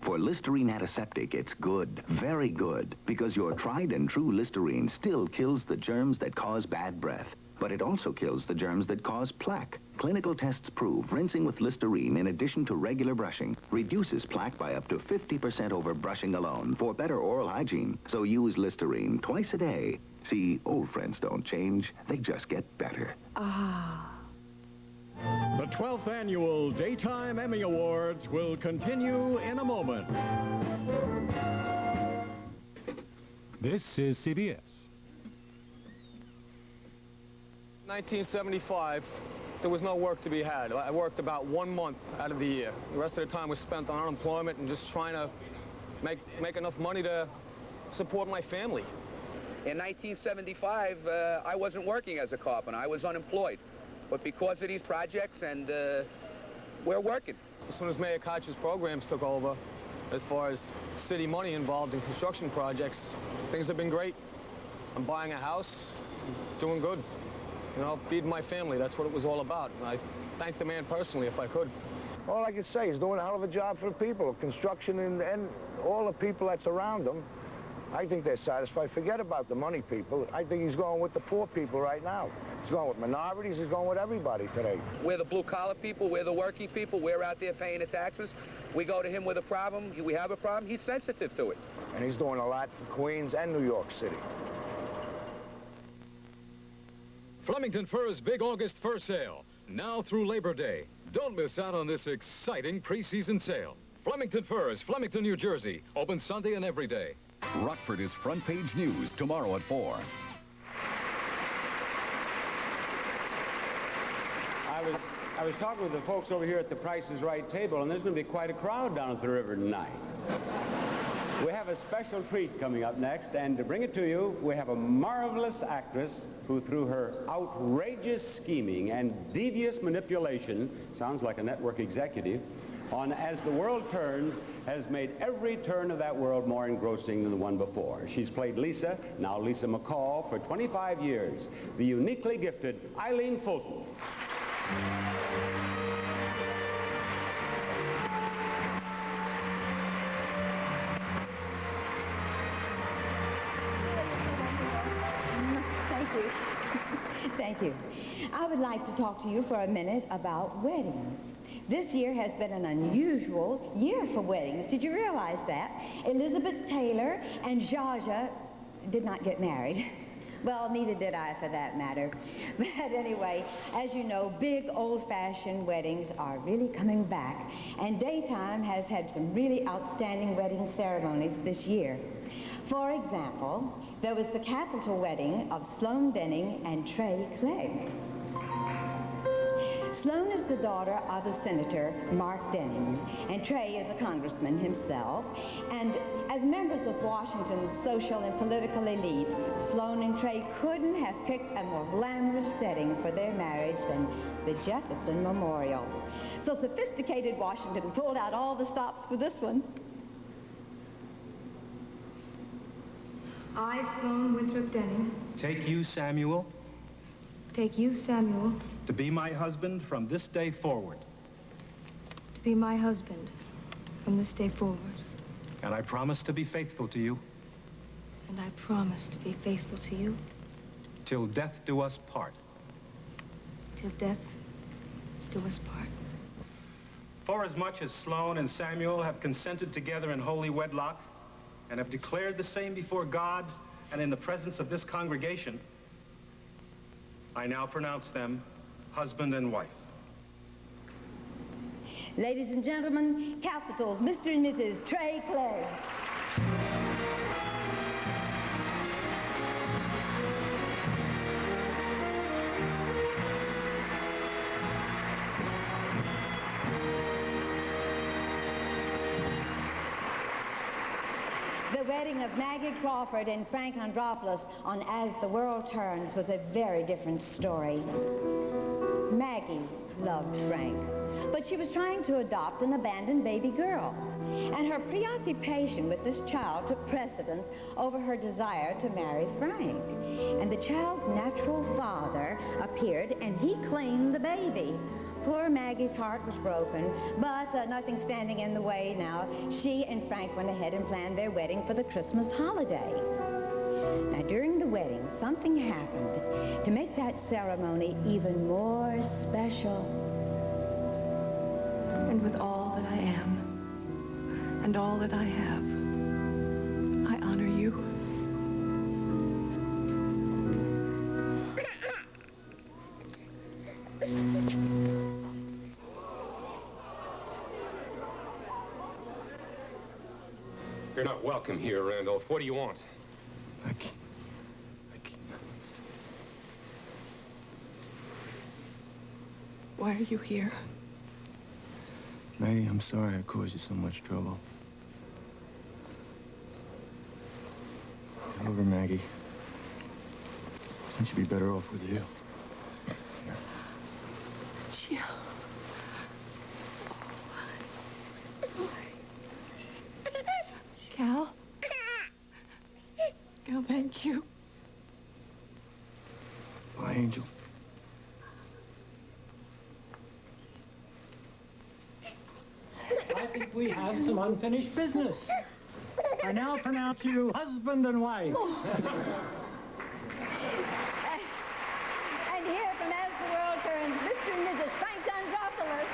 For Listerine Antiseptic, it's good, very good, because your tried and true Listerine still kills the germs that cause bad breath, but it also kills the germs that cause plaque. Clinical tests prove rinsing with Listerine in addition to regular brushing reduces plaque by up to 50% over brushing alone for better oral hygiene. So use Listerine twice a day. See, old friends don't change, they just get better. The 12th Annual Daytime Emmy Awards will continue in a moment. This is CBS. 1975, there was no work to be had. I worked about 1 month out of the year. The rest of the time was spent on unemployment and just trying to make enough money to support my family. In 1975, I wasn't working as a carpenter. I was unemployed. But because of these projects, and we're working. As soon as Mayor Koch's programs took over, as far as city money involved in construction projects, things have been great. I'm buying a house, doing good. You know, feeding my family, that's what it was all about. And I thank the man personally if I could. All I can say is doing a hell of a job for the people of construction and all the people that's around him. I think they're satisfied. Forget about the money people. I think he's going with the poor people right now. He's going with minorities. He's going with everybody today. We're the blue-collar people. We're the working people. We're out there paying the taxes. We go to him with a problem. We have a problem. He's sensitive to it. And he's doing a lot for Queens and New York City. Flemington Fur's big August fur sale, now through Labor Day. Don't miss out on this exciting preseason sale. Flemington Furs, Flemington, New Jersey, open Sunday and every day. Rockford is front page news tomorrow at 4. I was talking with the folks over here at the Price is Right table, and there's going to be quite a crowd down at the river tonight. We have a special treat coming up next, and to bring it to you, we have a marvelous actress who, through her outrageous scheming and devious manipulation, sounds like a network executive, on As the World Turns, has made every turn of that world more engrossing than the one before. She's played Lisa, now Lisa McCall, for 25 years. The uniquely gifted Eileen Fulton. Thank you. Thank you. I would like to talk to you for a minute about weddings. This year has been an unusual year for weddings. Did you realize that? Elizabeth Taylor and Zsa Zsa did not get married. Well, neither did I, for that matter. But anyway, as you know, big old-fashioned weddings are really coming back, and Daytime has had some really outstanding wedding ceremonies this year. For example, there was the capital wedding of Sloan Denning and Trey Clegg. Sloan is the daughter of the Senator Mark Denning, and Trey is a congressman himself. And as members of Washington's social and political elite, Sloan and Trey couldn't have picked a more glamorous setting for their marriage than the Jefferson Memorial. So sophisticated Washington pulled out all the stops for this one. I, Sloan Winthrop Denning, take you, Samuel, take you, Samuel, to be my husband from this day forward. to be my husband from this day forward. And I promise to be faithful to you And I promise to be faithful to you till death do us part. till death do us part. Forasmuch as Sloan and Samuel have consented together in holy wedlock and have declared the same before God and in the presence of this congregation, I now pronounce them husband and wife. Ladies and gentlemen, Capitals, Mr. and Mrs. Trey Clegg. The wedding of Maggie Crawford and Frank Andropoulos on As the World Turns was a very different story. Maggie loved Frank, but she was trying to adopt an abandoned baby girl. And her preoccupation with this child took precedence over her desire to marry Frank. And the child's natural father appeared, and he claimed the baby. Poor Maggie's heart was broken, but nothing standing in the way now. She and Frank went ahead and planned their wedding for the Christmas holiday. Now, during the wedding, something happened to make that ceremony even more special. And with all that I am and all that I have, I honor you. You're not welcome here, Randolph. What do you want? Why are you here? Maggie, I'm sorry I caused you so much trouble. However, Maggie, I think she'd be better off with you. Jill. Cal? Cal, thank you. Bye, Angel. I think we have some unfinished business. I now pronounce you husband and wife. And here from As the World Turns, Mr. and Mrs. Frank Andropoulos.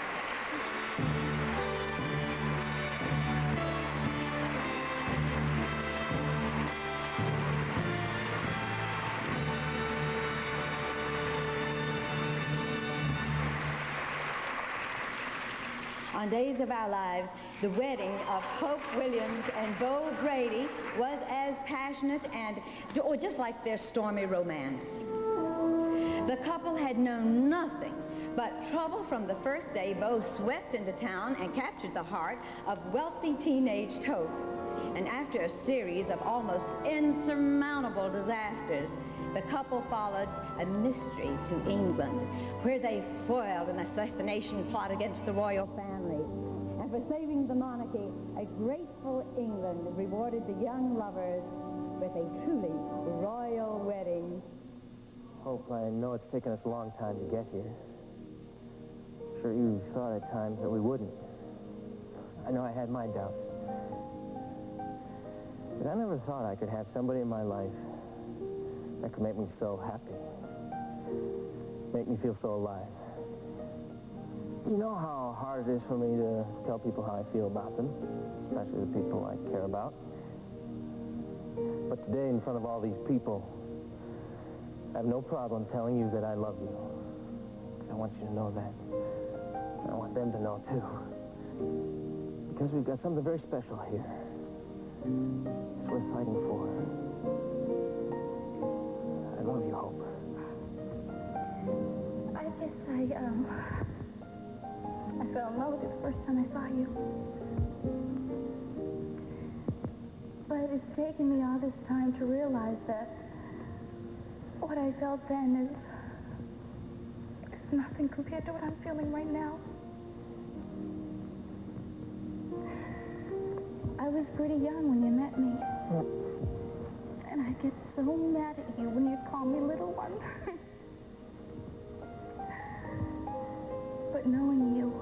On Days of Our Lives, the wedding of Hope Williams and Bo Brady was as passionate and just like their stormy romance. The couple had known nothing but trouble from the first day Bo swept into town and captured the heart of wealthy teenage Hope. And after a series of almost insurmountable disasters, the couple followed a mystery to England, where they foiled an assassination plot against the royal family. And for saving the monarchy, a grateful England rewarded the young lovers with a truly royal wedding. Hope, I know it's taken us a long time to get here. I'm sure you thought at times that we wouldn't. I know I had my doubts. But I never thought I could have somebody in my life that could make me so happy. Make me feel so alive. You know how hard it is for me to tell people how I feel about them, especially the people I care about. But today, in front of all these people, I have no problem telling you that I love you. 'Cause I want you to know that. And I want them to know, too. Because we've got something very special here. It's worth fighting for. I love you, Hope. I guess I fell in love with you the first time I saw you. But it's taken me all this time to realize that what I felt then is nothing compared to what I'm feeling right now. I was pretty young when you met me. And I get so mad at you when you call me little one. But knowing you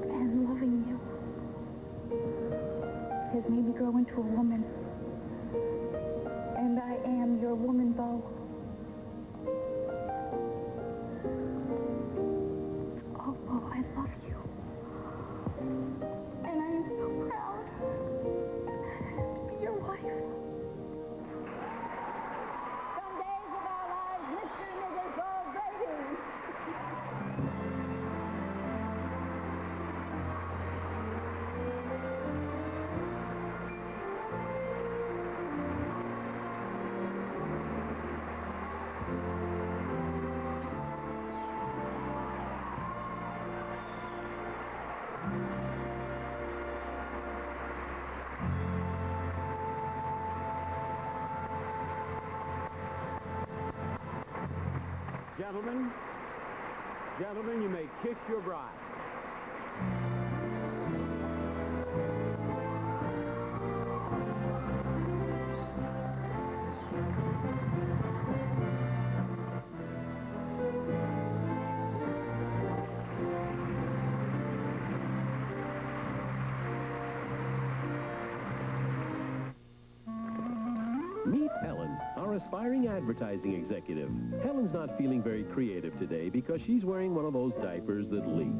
and loving you has made me grow into a woman. And I am your woman, Bo. Oh, Bo, I love you. And I am so proud to be your wife. Some days of our lives, Mr. and Mrs. Bo Brady. Gentlemen, you may kiss your bride. Meet Helen, our aspiring advertising executive. Helen's not feeling very creative today because she's wearing one of those diapers that leak.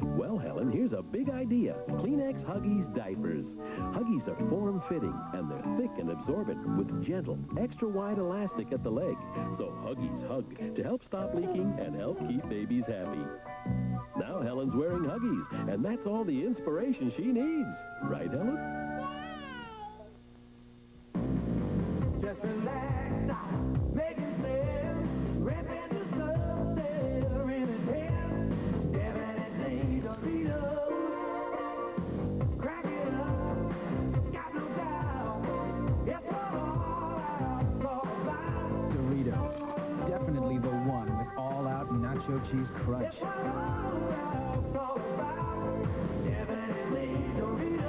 Well, Helen, here's a big idea. Kleenex Huggies diapers. Huggies are form-fitting, and they're thick and absorbent with gentle, extra-wide elastic at the leg. So Huggies hug to help stop leaking and help keep babies happy. Now Helen's wearing Huggies, and that's all the inspiration she needs. Right, Helen? Just relax now, make it sail, rip into something in his head, definitely Dorito. Crack it up, got no doubt, it's all out, Doritos, definitely the one with all-out nacho cheese crunch. definitely Dorito.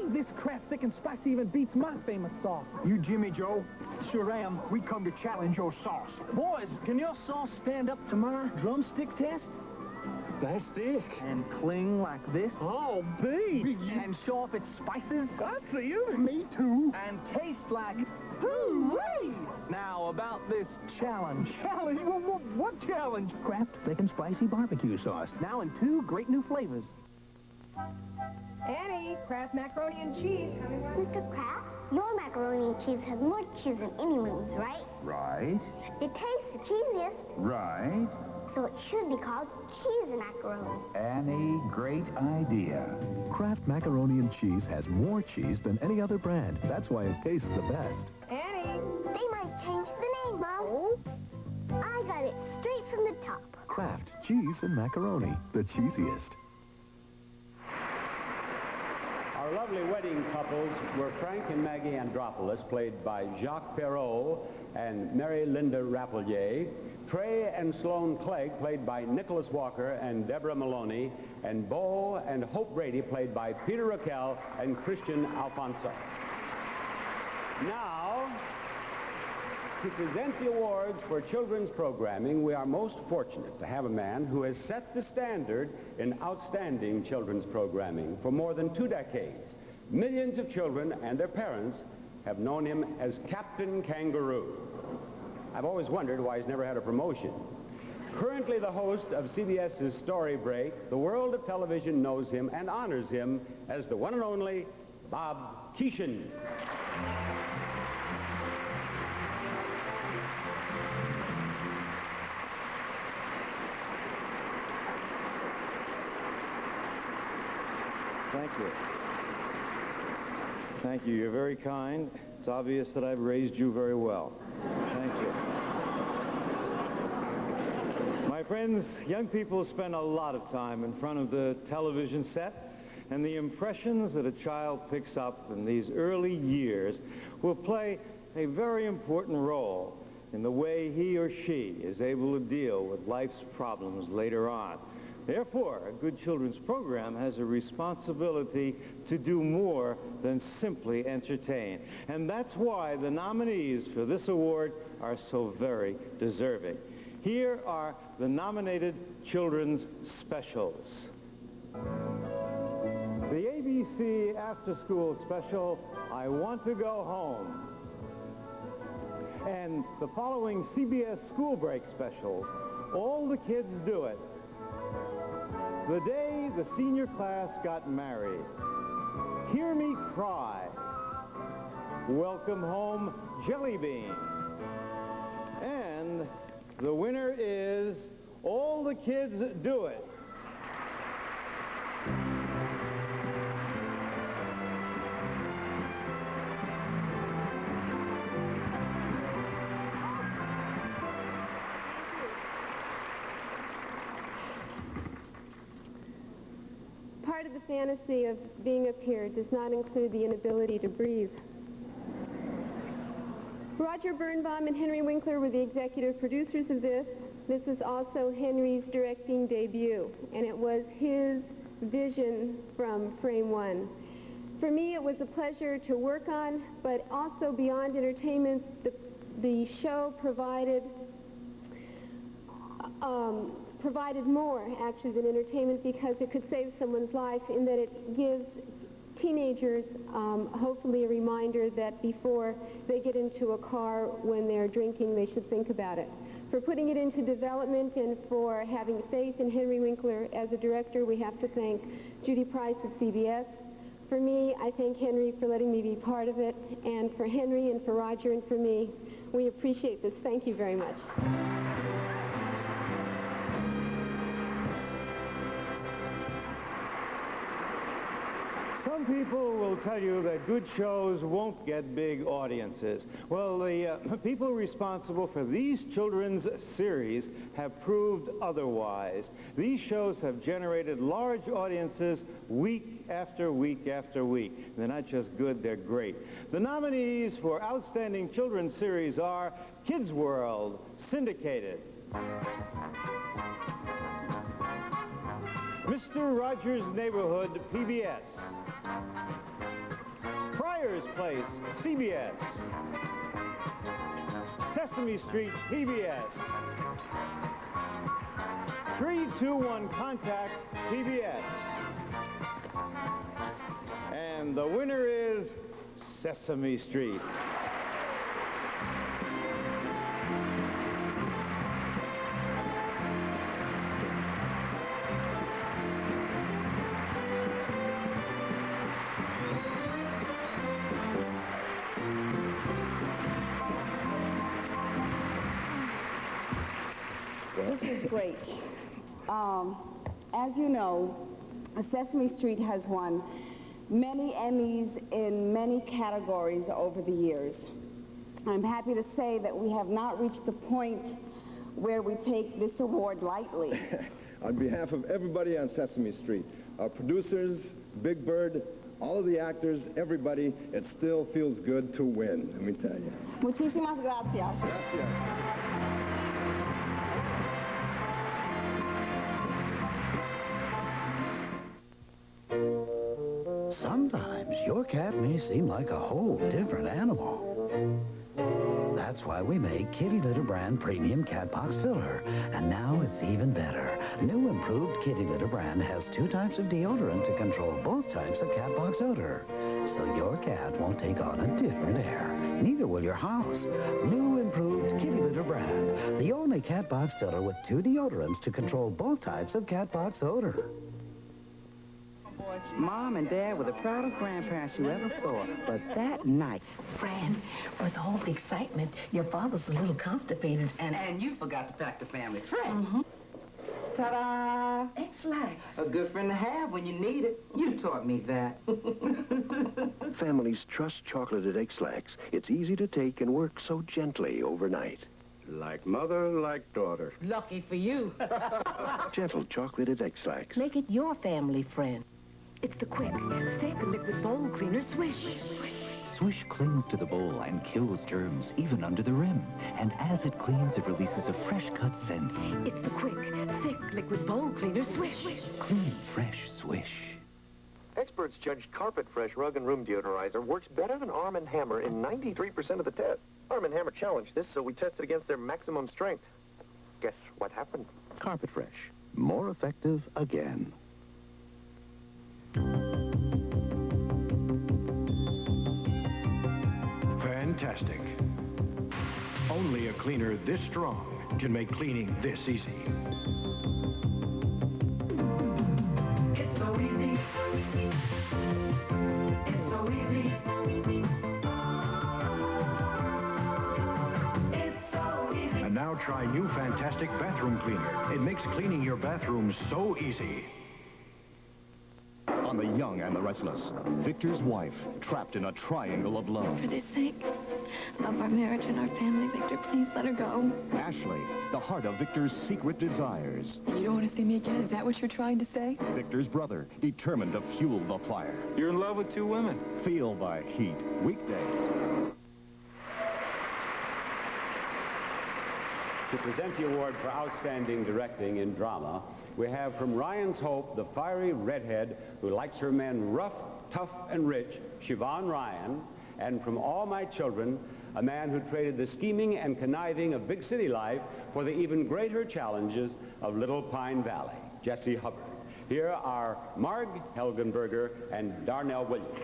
This Kraft Thick and Spicy even beats my famous sauce. You Jimmy Joe? Sure am. We come to challenge your sauce. Boys, can your sauce stand up to my drumstick test? That's thick. And cling like this? Oh, beef. And show off its spices? I see you. Me too. And taste like... Hooray! Now, about this challenge. Challenge? What challenge? Kraft Thick and Spicy Barbecue Sauce. Now in 2 great new flavors. Annie, Kraft macaroni and cheese. Mr. Kraft, your macaroni and cheese has more cheese than any moves, right? Right. It tastes the cheesiest, Right. so it should be called cheese macaroni. Annie, great idea. Kraft Macaroni and Cheese has more cheese than any other brand. That's why it tastes the best. Annie. They might change the name, Mom. I got it straight from the top. Kraft Cheese and Macaroni, the cheesiest. Our lovely wedding couples were Frank and Maggie Andropoulos, played by Jacques Perrault and Mary Linda Rapelier, Trey and Sloane Clegg, played by Nicholas Walker and Deborah Maloney, and Bo and Hope Brady, played by Peter Raquel and Christian Alfonso. Now, to present the awards for children's programming, we are most fortunate to have a man who has set the standard in outstanding children's programming for more than 2 decades. Millions of children and their parents have known him as Captain Kangaroo. I've always wondered why he's never had a promotion. Currently the host of CBS's Story Break, the world of television knows him and honors him as the one and only Bob Keeshan. Thank you. Thank you. You're very kind. It's obvious that I've raised you very well. Thank you. My friends, young people spend a lot of time in front of the television set, and the impressions that a child picks up in these early years will play a very important role in the way he or she is able to deal with life's problems later on. Therefore, a good children's program has a responsibility to do more than simply entertain. And that's why the nominees for this award are so very deserving. Here are the nominated children's specials. The ABC after-school special, I Want to Go Home. And the following CBS school break specials, All the Kids Do It. The Day the Senior Class Got Married. Hear Me Cry. Welcome Home, Jelly Bean. And the winner is All the Kids Do It. Part of the fantasy of being up here does not include the inability to breathe. Roger Birnbaum and Henry Winkler were the executive producers of this. This was also Henry's directing debut, and it was his vision from frame one. For me, it was a pleasure to work on, but also beyond entertainment, the show provided more, actually, than entertainment, because it could save someone's life in that it gives teenagers hopefully a reminder that before they get into a car when they're drinking, they should think about it. For putting it into development and for having faith in Henry Winkler as a director, we have to thank Judy Price of CBS. For me, I thank Henry for letting me be part of it, and for Henry and for Roger and for me, we appreciate this. Thank you very much. Some people will tell you that good shows won't get big audiences. Well, the people responsible for these children's series have proved otherwise. These shows have generated large audiences week after week after week. They're not just good, they're great. The nominees for Outstanding Children's Series are Kids World, Syndicated, Mr. Rogers' Neighborhood, PBS, Friar's Place, CBS, Sesame Street, PBS, 3-2-1 Contact, PBS. And the winner is Sesame Street. This is great. As you know, Sesame Street has won many Emmys in many categories over the years. I'm happy to say that we have not reached the point where we take this award lightly. On behalf of everybody on Sesame Street, our producers, Big Bird, all of the actors, everybody, it still feels good to win, let me tell you. Muchísimas gracias. Gracias. Sometimes your cat may seem like a whole different animal. That's why we make Kitty Litter Brand Premium Cat Box Filler. And now it's even better. New improved Kitty Litter Brand has 2 types of deodorant to control both types of cat box odor. So your cat won't take on a different air. Neither will your house. New improved Kitty Litter Brand. The only cat box filler with 2 deodorants to control both types of cat box odor. Mom and Dad were the proudest grandparents you ever saw. But that night... Fran, with all the excitement, your father's a little constipated And you forgot to pack the family tray. Mm-hmm. Ta-da! Ex-Lax. A good friend to have when you need it. You taught me that. Families trust chocolated Ex-Lax. It's easy to take and works so gently overnight. Like mother, like daughter. Lucky for you. Gentle chocolated Ex-Lax. Make it your family friend. It's the quick, thick liquid bone cleaner Swish. Swish clings to the bowl and kills germs even under the rim. And as it cleans, it releases a fresh-cut scent. It's the quick, thick liquid bone cleaner Swish. Clean, fresh Swish. Experts judged Carpet Fresh Rug and Room Deodorizer works better than Arm & Hammer in 93% of the tests. Arm & Hammer challenged this, so we tested against their maximum strength. Guess what happened? Carpet Fresh. More effective again. Fantastic. Only a cleaner this strong can make cleaning this easy. It's so easy. It's so easy. It's so easy. And now try new Fantastic Bathroom Cleaner. It makes cleaning your bathroom so easy. On The Young and the Restless, Victor's wife, trapped in a triangle of love. For the sake of our marriage and our family, Victor, please let her go. Ashley, the heart of Victor's secret desires. You don't want to see me again? Is that what you're trying to say? Victor's brother, determined to fuel the fire. You're in love with two women. Feel the heat. Weekdays. To present the award for Outstanding Directing in Drama, we have from Ryan's Hope, the fiery redhead who likes her men rough, tough, and rich, Siobhan Ryan, and from All My Children, a man who traded the scheming and conniving of big city life for the even greater challenges of Little Pine Valley, Jesse Hubbard. Here are Marg Helgenberger and Darnell Williams.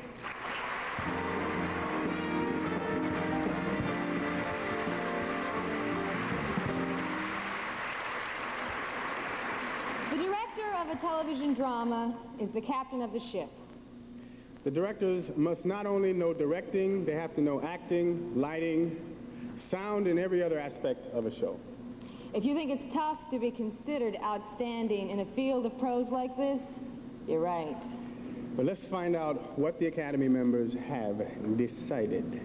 The director of a television drama is the captain of the ship. The directors must not only know directing, they have to know acting, lighting, sound, and every other aspect of a show. If you think it's tough to be considered outstanding in a field of pros like this, you're right. But let's find out what the Academy members have decided.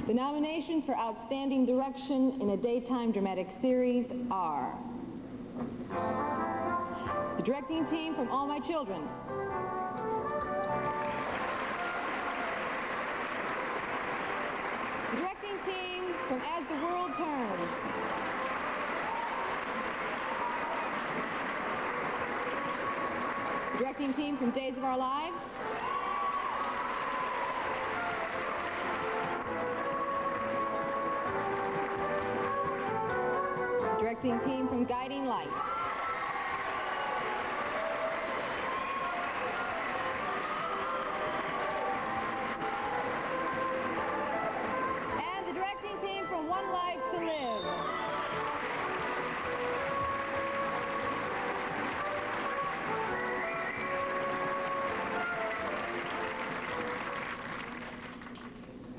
The nominations for Outstanding Direction in a Daytime Dramatic Series are the directing team from All My Children, the directing team from As the World Turns, the directing team from Days of Our Lives, the directing team from Guiding Light, and the directing team from One Life to Live.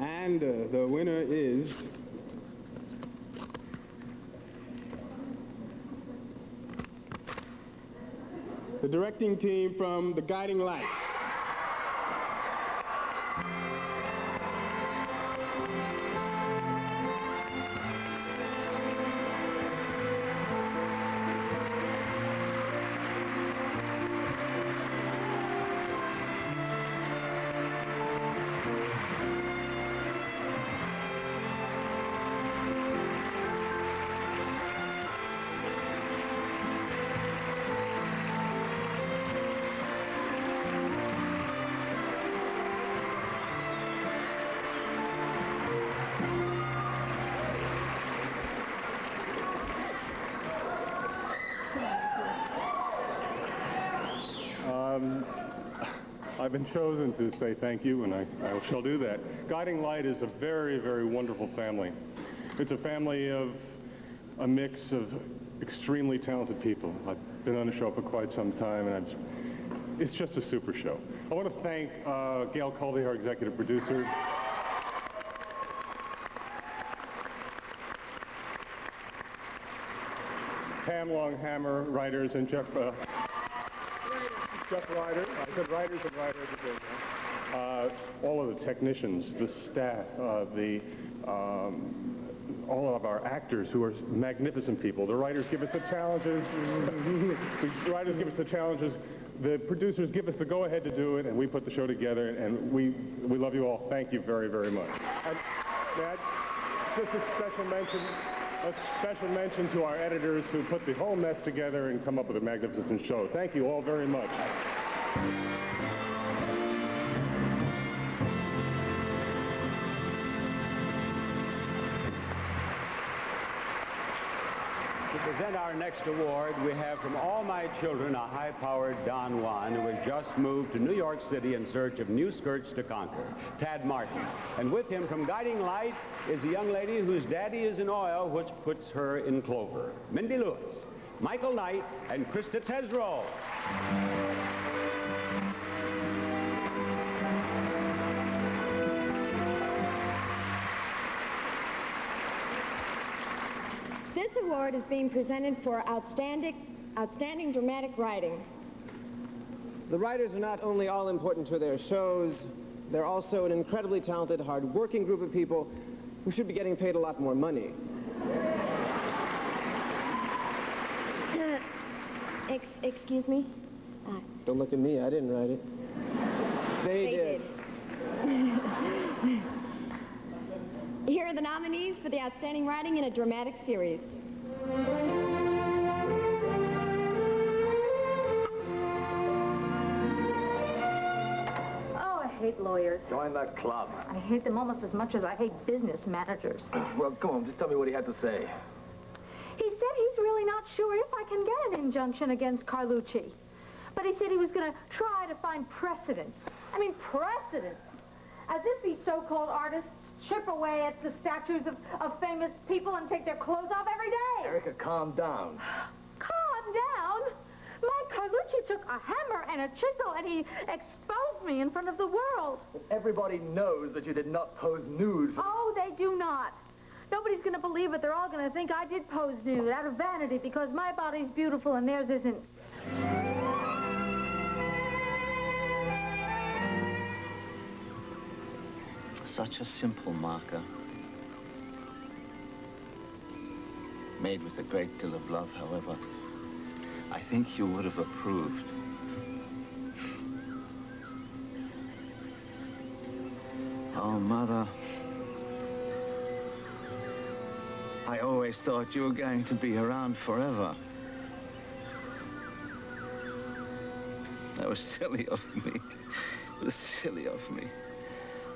And the winner is the directing team from The Guiding Light. I've been chosen to say thank you, and I shall do that. Guiding Light is a very, very wonderful family. It's a family of a mix of extremely talented people. I've been on the show for quite some time, and it's just a super show. I want to thank Gail Colby, our executive producer. Pam Longhammer, writers, and Jeff Ryder. I said writers and writers. All of the technicians, the staff, all of our actors who are magnificent people. The writers give us the challenges. The writers give us the challenges. The producers give us the go-ahead to do it, and we put the show together, and we love you all. Thank you very, very much. And just a special mention to our editors who put the whole mess together and come up with a magnificent show. Thank you all very much. To present our next award, we have from All My Children a high-powered Don Juan who has just moved to New York City in search of new skirts to conquer, Tad Martin. And with him from Guiding Light is a young lady whose daddy is in oil, which puts her in clover. Mindy Lewis, Michael Knight, and Krista Tesreau. This award is being presented for outstanding dramatic writing. The writers are not only all important to their shows, they're also an incredibly talented, hard-working group of people who should be getting paid a lot more money. Excuse me? Don't look at me, I didn't write it. They did. Here are the nominees for the outstanding writing in a dramatic series. Oh, I hate lawyers. Join the club. I hate them almost as much as I hate business managers. Well, come on, just tell me what he had to say. He said he's really not sure if I can get an injunction against Carlucci. But he said he was going to try to find precedents. I mean, precedents. As if these so-called artists chip away at the statues of famous people and take their clothes off every day. Erica, calm down. Calm down? Mike Carlucci took a hammer and a chisel and he exposed me in front of the world. Everybody knows that you did not pose nude for... Oh, they do not. Nobody's going to believe it. They're all going to think I did pose nude out of vanity because my body's beautiful and theirs isn't. Such a simple marker, made with a great deal of love, however. I think you would have approved. Oh, Mother. I always thought you were going to be around forever. That was silly of me. It was silly of me.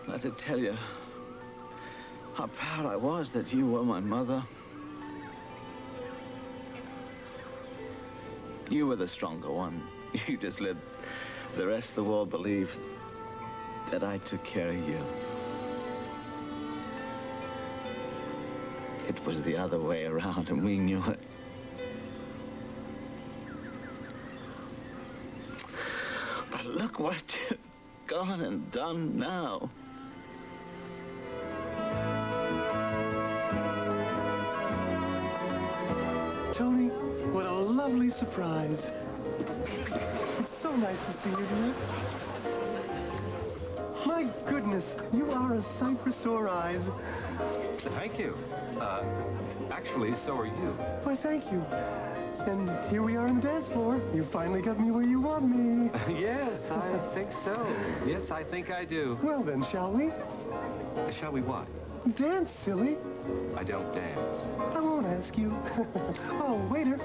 Not to tell you how proud I was that you were my mother. You were the stronger one. You just let the rest of the world believe that I took care of you. It was the other way around, and we knew it. But look what you've gone and done now. Tony, what a lovely surprise. It's so nice to see you, dear. My goodness, you are a sight for sore eyes. Thank you. Actually, so are you. Why, thank you. And here we are on the dance floor. You finally got me where you want me. Yes, I think so. Yes, I think I do. Well then, shall we? Shall we what? Dance, silly. I don't dance. I won't ask you. Oh, waiter.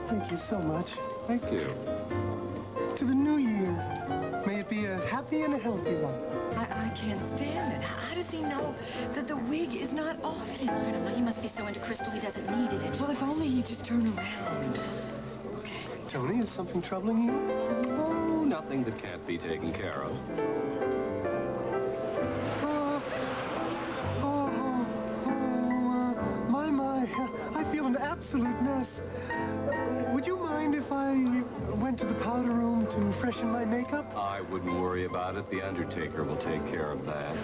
Thank you so much. Thank you. To the new year. May it be a happy and a healthy one. I can't stand it. How does he know that the wig is not off anymore? I don't know. He must be so into Crystal he doesn't need it. Well, if only he'd just turn around. Okay. Tony, is something troubling you? Oh, nothing that can't be taken care of. My, I feel an absolute mess. Would you mind if I went to the powder room to freshen my makeup? I wouldn't worry about it. The Undertaker will take care of that.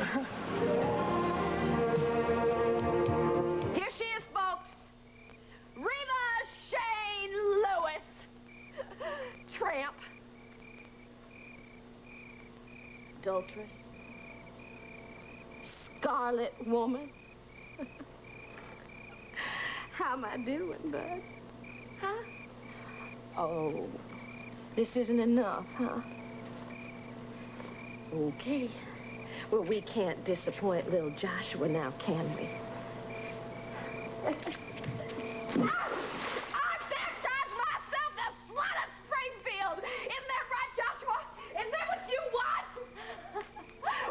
Here she is, folks. Reva Shane Lewis. Tramp. Adulteress. Scarlet woman. How am I doing, bud? Huh? Oh, this isn't enough, huh? Okay. Well, we can't disappoint little Joshua now, can we? I baptized myself the slut of Springfield! Isn't that right, Joshua? Is that what you want?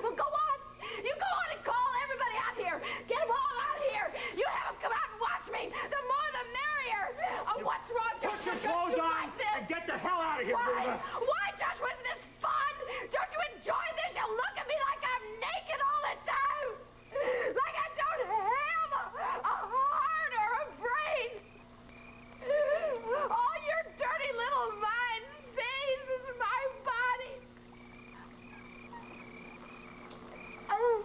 Well, go on. You go on and call everybody out here. Get them all out here. You have them come out and watch me. The more the merrier. Oh, what's wrong, Joshua? Put your clothes on and get the hell out of here, Why? Reva. Why, Joshua? Isn't this fun? Don't you enjoy this? You look at me like I'm naked all the time. Like I don't have a heart or a brain. All your dirty little mind sees is my body. Oh.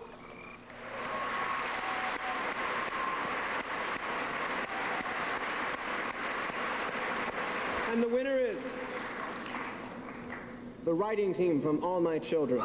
And the winner is the writing team from All My Children.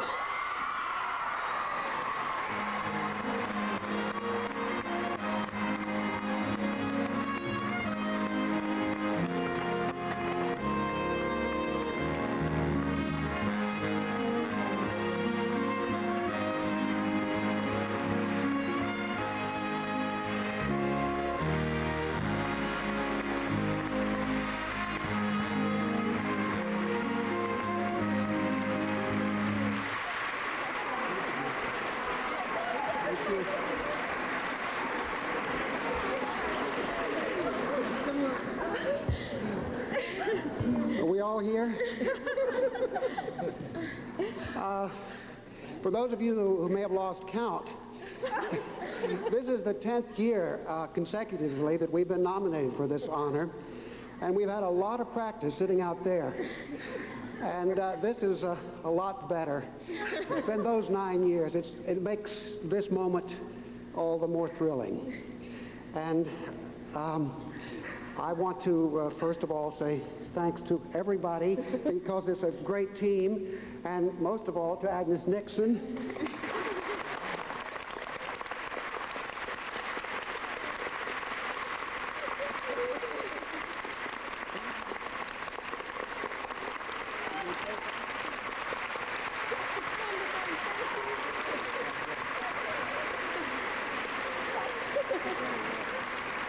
Are we all here? For those of you who may have lost count, this is the 10th year consecutively that we've been nominated for this honor, and we've had a lot of practice sitting out there. And this is a lot better than those 9 years. It makes this moment all the more thrilling. And I want to, first of all, say thanks to everybody because it's a great team, and most of all to Agnes Nixon.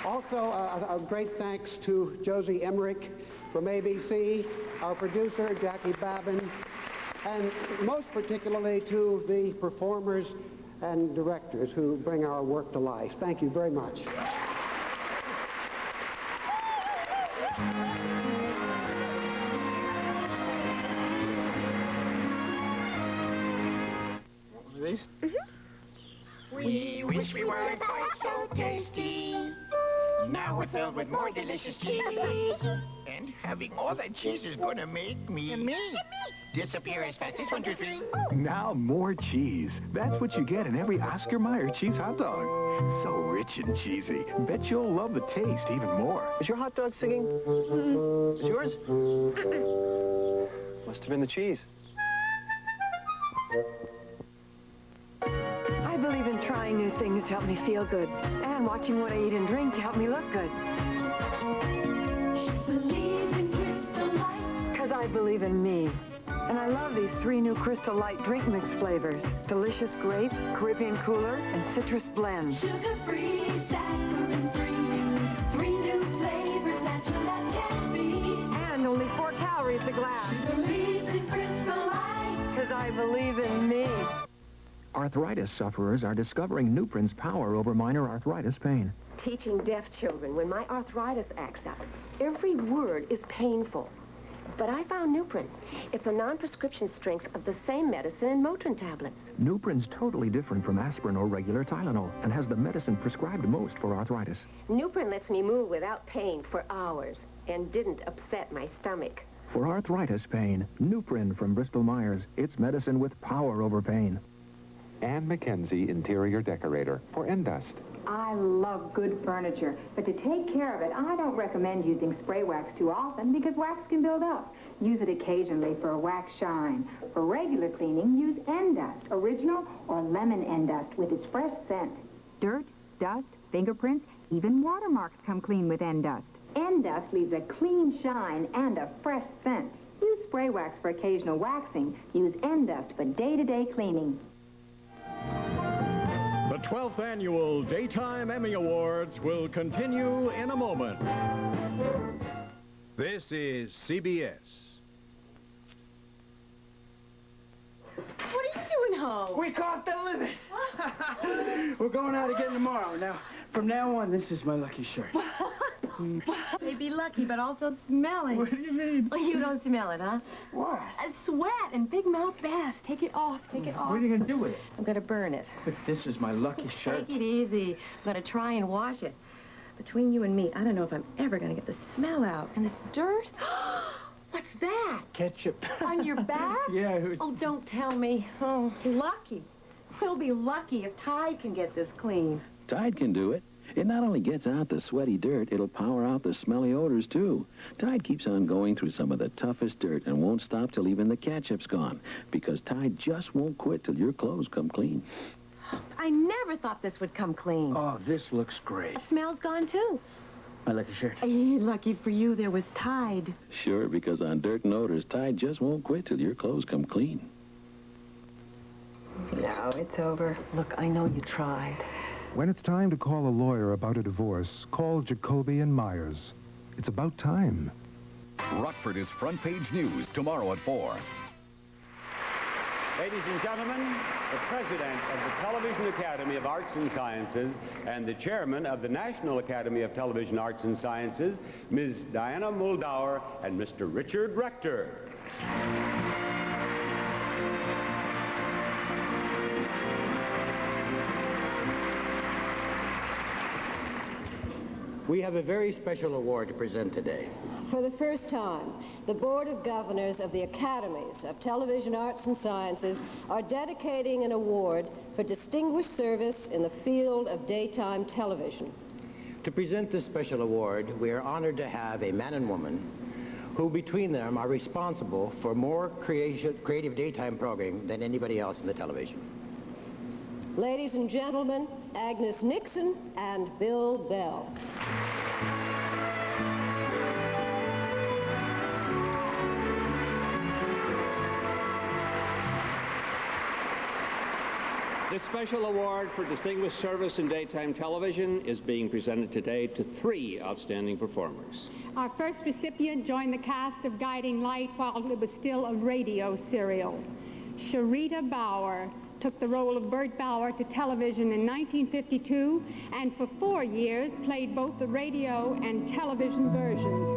Also, a great thanks to Josie Emmerich from ABC, our producer, Jackie Babin, and most particularly to the performers and directors who bring our work to life. Thank you very much. One of these? We wish we weren't quite so tasty. Now we're filled with more delicious cheese. And having all that cheese is gonna make me... disappear as fast as 1, 2, 3. Now more cheese. That's what you get in every Oscar Mayer cheese hot dog. So rich and cheesy. Bet you'll love the taste even more. Is your hot dog singing? Is yours? Must have been the cheese. I believe in trying new things to help me feel good, and watching what I eat and drink to help me look good. She believes in Crystal Light. Because I believe in me. And I love these 3 new Crystal Light drink mix flavors. Delicious grape, Caribbean cooler, and citrus blend. Sugar-free, saccharin-free. 3 new flavors, natural as can be. And only 4 calories a glass. She believes in Crystal Light. Because I believe in me. Arthritis sufferers are discovering Nuprin's power over minor arthritis pain. Teaching deaf children, when my arthritis acts up, every word is painful. But I found Nuprin. It's a non-prescription strength of the same medicine in Motrin tablets. Nuprin's totally different from aspirin or regular Tylenol and has the medicine prescribed most for arthritis. Nuprin lets me move without pain for hours. and didn't upset my stomach. For arthritis pain, Nuprin from Bristol-Myers. It's medicine with power over pain. Ann McKenzie, interior decorator for Endust. I love good furniture, but to take care of it, I don't recommend using spray wax too often because wax can build up. Use it occasionally for a wax shine. For regular cleaning, use Endust, original or lemon Endust with its fresh scent. Dirt, dust, fingerprints, even watermarks come clean with Endust. Endust leaves a clean shine and a fresh scent. Use spray wax for occasional waxing. Use Endust for day-to-day cleaning. The 12th Annual Daytime Emmy Awards will continue in a moment. This is CBS. What are you doing home? We caught the limit. We're going out again tomorrow. Now, from now on, this is my lucky shirt. May be lucky, but also smelly. What do you mean? Well, you don't smell it, huh? What? Sweat and big mouth bass. Take it off. Take it off. What are you going to do with it? I'm going to burn it. But this is my lucky shirt. Take it easy. I'm going to try and wash it. Between you and me, I don't know if I'm ever going to get the smell out. And this dirt? What's that? Ketchup. On your back? Yeah, it was... Oh, don't tell me. Oh, lucky. We'll be lucky if Tide can get this clean. Tide can do it. It not only gets out the sweaty dirt, it'll power out the smelly odors, too. Tide keeps on going through some of the toughest dirt and won't stop till even the ketchup's gone, because Tide just won't quit till your clothes come clean. I never thought this would come clean. Oh, this looks great. The smell's gone, too. My lucky shirt. Lucky for you, there was Tide. Sure, because on dirt and odors, Tide just won't quit till your clothes come clean. No, it's over. Look, I know you tried. When it's time to call a lawyer about a divorce, call Jacoby and Myers. It's about time. Rockford is front page news tomorrow at 4. Ladies and gentlemen, the president of the Television Academy of Arts and Sciences and the chairman of the National Academy of Television Arts and Sciences, Ms. Diana Muldaur and Mr. Richard Rector. We have a very special award to present today. For the first time, the Board of Governors of the Academies of Television Arts and Sciences are dedicating an award for distinguished service in the field of daytime television. To present this special award, we are honored to have a man and woman who between them are responsible for more creative daytime programming than anybody else in the television. Ladies and gentlemen, Agnes Nixon and Bill Bell. This special award for distinguished service in daytime television is being presented today to 3 outstanding performers. Our first recipient joined the cast of Guiding Light while it was still a radio serial. Sharita Bauer took the role of Bert Bauer to television in 1952 and for 4 years played both the radio and television versions,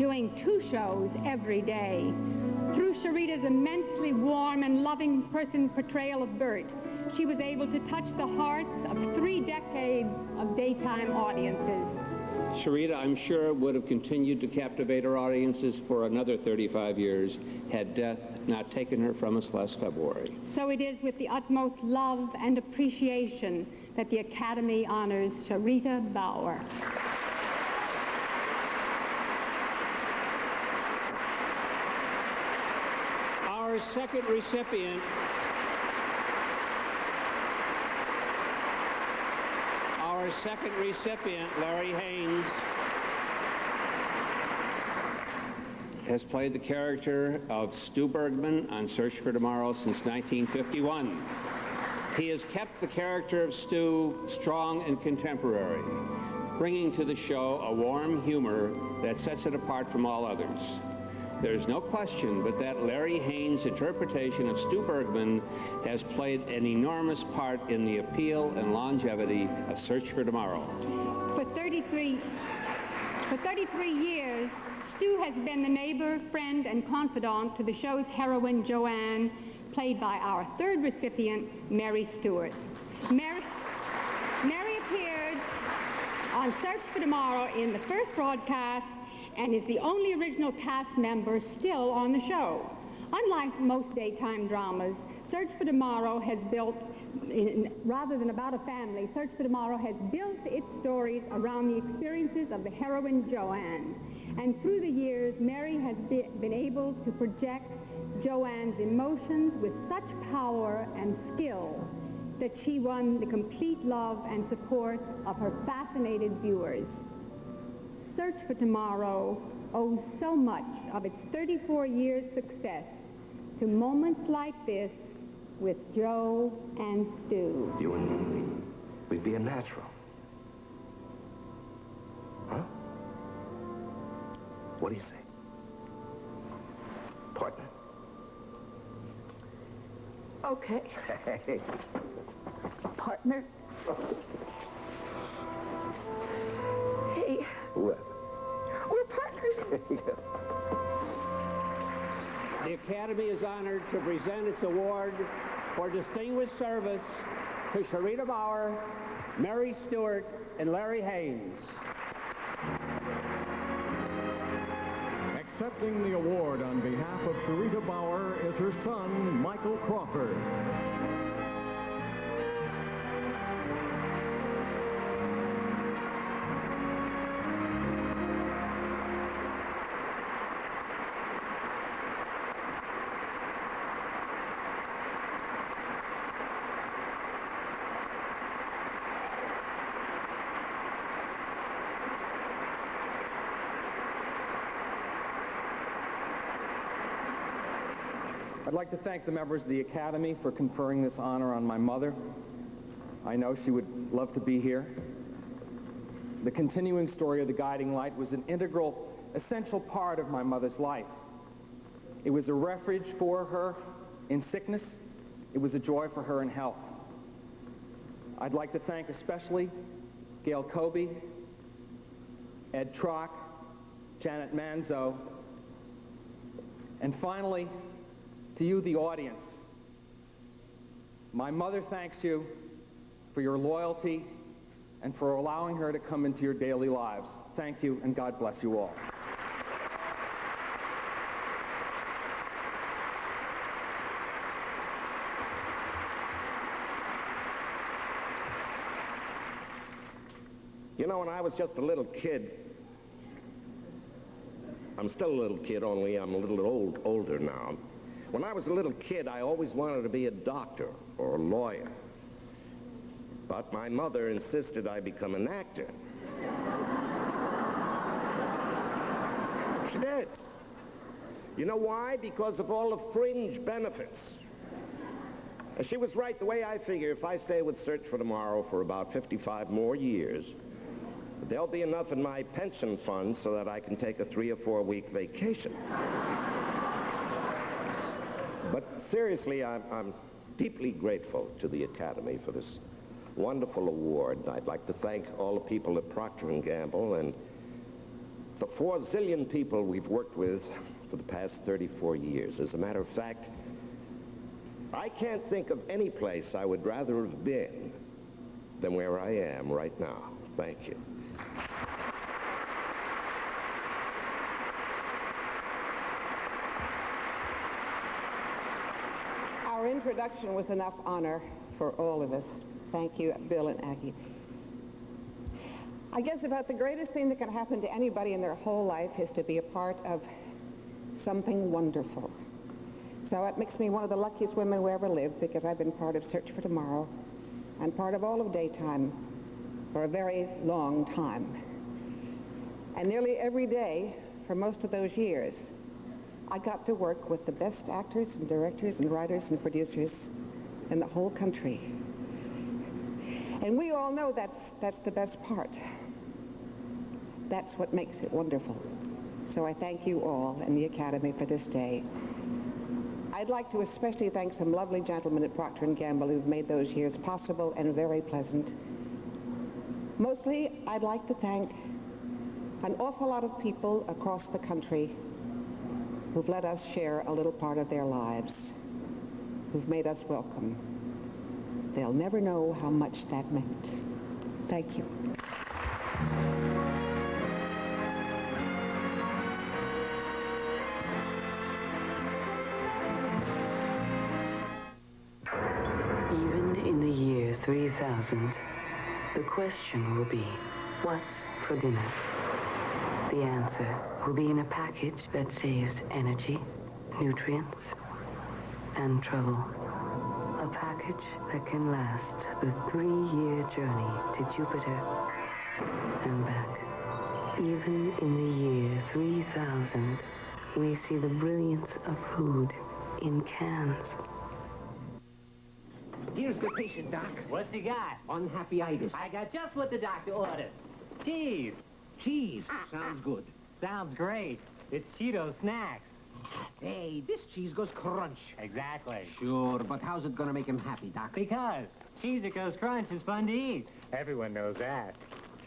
doing 2 shows every day. Through Sharita's immensely warm and loving person portrayal of Bert, she was able to touch the hearts of 3 decades of daytime audiences. Sharita, I'm sure, would have continued to captivate her audiences for another 35 years had death not taken her from us last February. So it is with the utmost love and appreciation that the Academy honors Sharita Bauer. Our second recipient Larry Haynes, has played the character of Stu Bergman on Search for Tomorrow since 1951. He has kept the character of Stu strong and contemporary, bringing to the show a warm humor that sets it apart from all others. There's no question but that Larry Haynes' interpretation of Stu Bergman has played an enormous part in the appeal and longevity of Search for Tomorrow. For 33 years, Stu has been the neighbor, friend, and confidant to the show's heroine, Joanne, played by our third recipient, Mary Stewart. Mary appeared on Search for Tomorrow in the first broadcast and is the only original cast member still on the show. Unlike most daytime dramas, Search for Tomorrow has built, rather than about a family, Search for Tomorrow has built its stories around the experiences of the heroine Joanne. And through the years, Mary has been able to project Joanne's emotions with such power and skill that she won the complete love and support of her fascinated viewers. Search for Tomorrow owes so much of its 34 years' success to moments like this with Joe and Stu. You and me, we'd be a natural. Huh? What do you say? Partner? Okay. Hey. Partner? Hey, What? we're partners. The Academy is honored to present its award for distinguished service to Sharita Bauer, Mary Stewart, and Larry Haynes. Accepting the award on behalf of Sharita Bauer is her son, Michael Crawford. I'd like to thank the members of the Academy for conferring this honor on my mother. I know she would love to be here. The continuing story of The Guiding Light was an integral, essential part of my mother's life. It was a refuge for her in sickness. It was a joy for her in health. I'd like to thank especially Gail Kobe, Ed Trock, Janet Manzo, and finally, to you, the audience. My mother thanks you for your loyalty and for allowing her to come into your daily lives. Thank you, and God bless you all. You know, when I was just a little kid, I'm still a little kid, only I'm a little older now. When I was a little kid, I always wanted to be a doctor or a lawyer. But my mother insisted I become an actor. She did. You know why? Because of all the fringe benefits. And she was right. The way I figure, if I stay with Search for Tomorrow for about 55 more years, there'll be enough in my pension fund so that I can take a 3 or 4 week vacation. But seriously, I'm deeply grateful to the Academy for this wonderful award. I'd like to thank all the people at Procter & Gamble and the 4 zillion people we've worked with for the past 34 years. As a matter of fact, I can't think of any place I would rather have been than where I am right now. Thank you. Our introduction was enough honor for all of us. Thank you, Bill and Aggie. I guess about the greatest thing that can happen to anybody in their whole life is to be a part of something wonderful. So it makes me one of the luckiest women who ever lived, because I've been part of Search for Tomorrow and part of all of daytime for a very long time. And nearly every day for most of those years, I got to work with the best actors and directors and writers and producers in the whole country. And we all know that's the best part. That's what makes it wonderful. So I thank you all and the Academy for this day. I'd like to especially thank some lovely gentlemen at Procter & Gamble who've made those years possible and very pleasant. Mostly, I'd like to thank an awful lot of people across the country who've let us share a little part of their lives, who've made us welcome. They'll never know how much that meant. Thank you. 3000, the question will be, what's for dinner? The answer will be in a package that saves energy, nutrients, and trouble. A package that can last the 3-year journey to Jupiter and back. Even in the year 3000, we see the brilliance of food in cans. Here's the patient, Doc. What's he got? Unhappy-itis. I got just what the doctor ordered. Cheese. Cheese. Sounds good. Sounds great. It's Cheeto snacks. Hey, this cheese goes crunch. Exactly. Sure, but how's it gonna make him happy, Doc? Because cheese that goes crunch is fun to eat. Everyone knows that.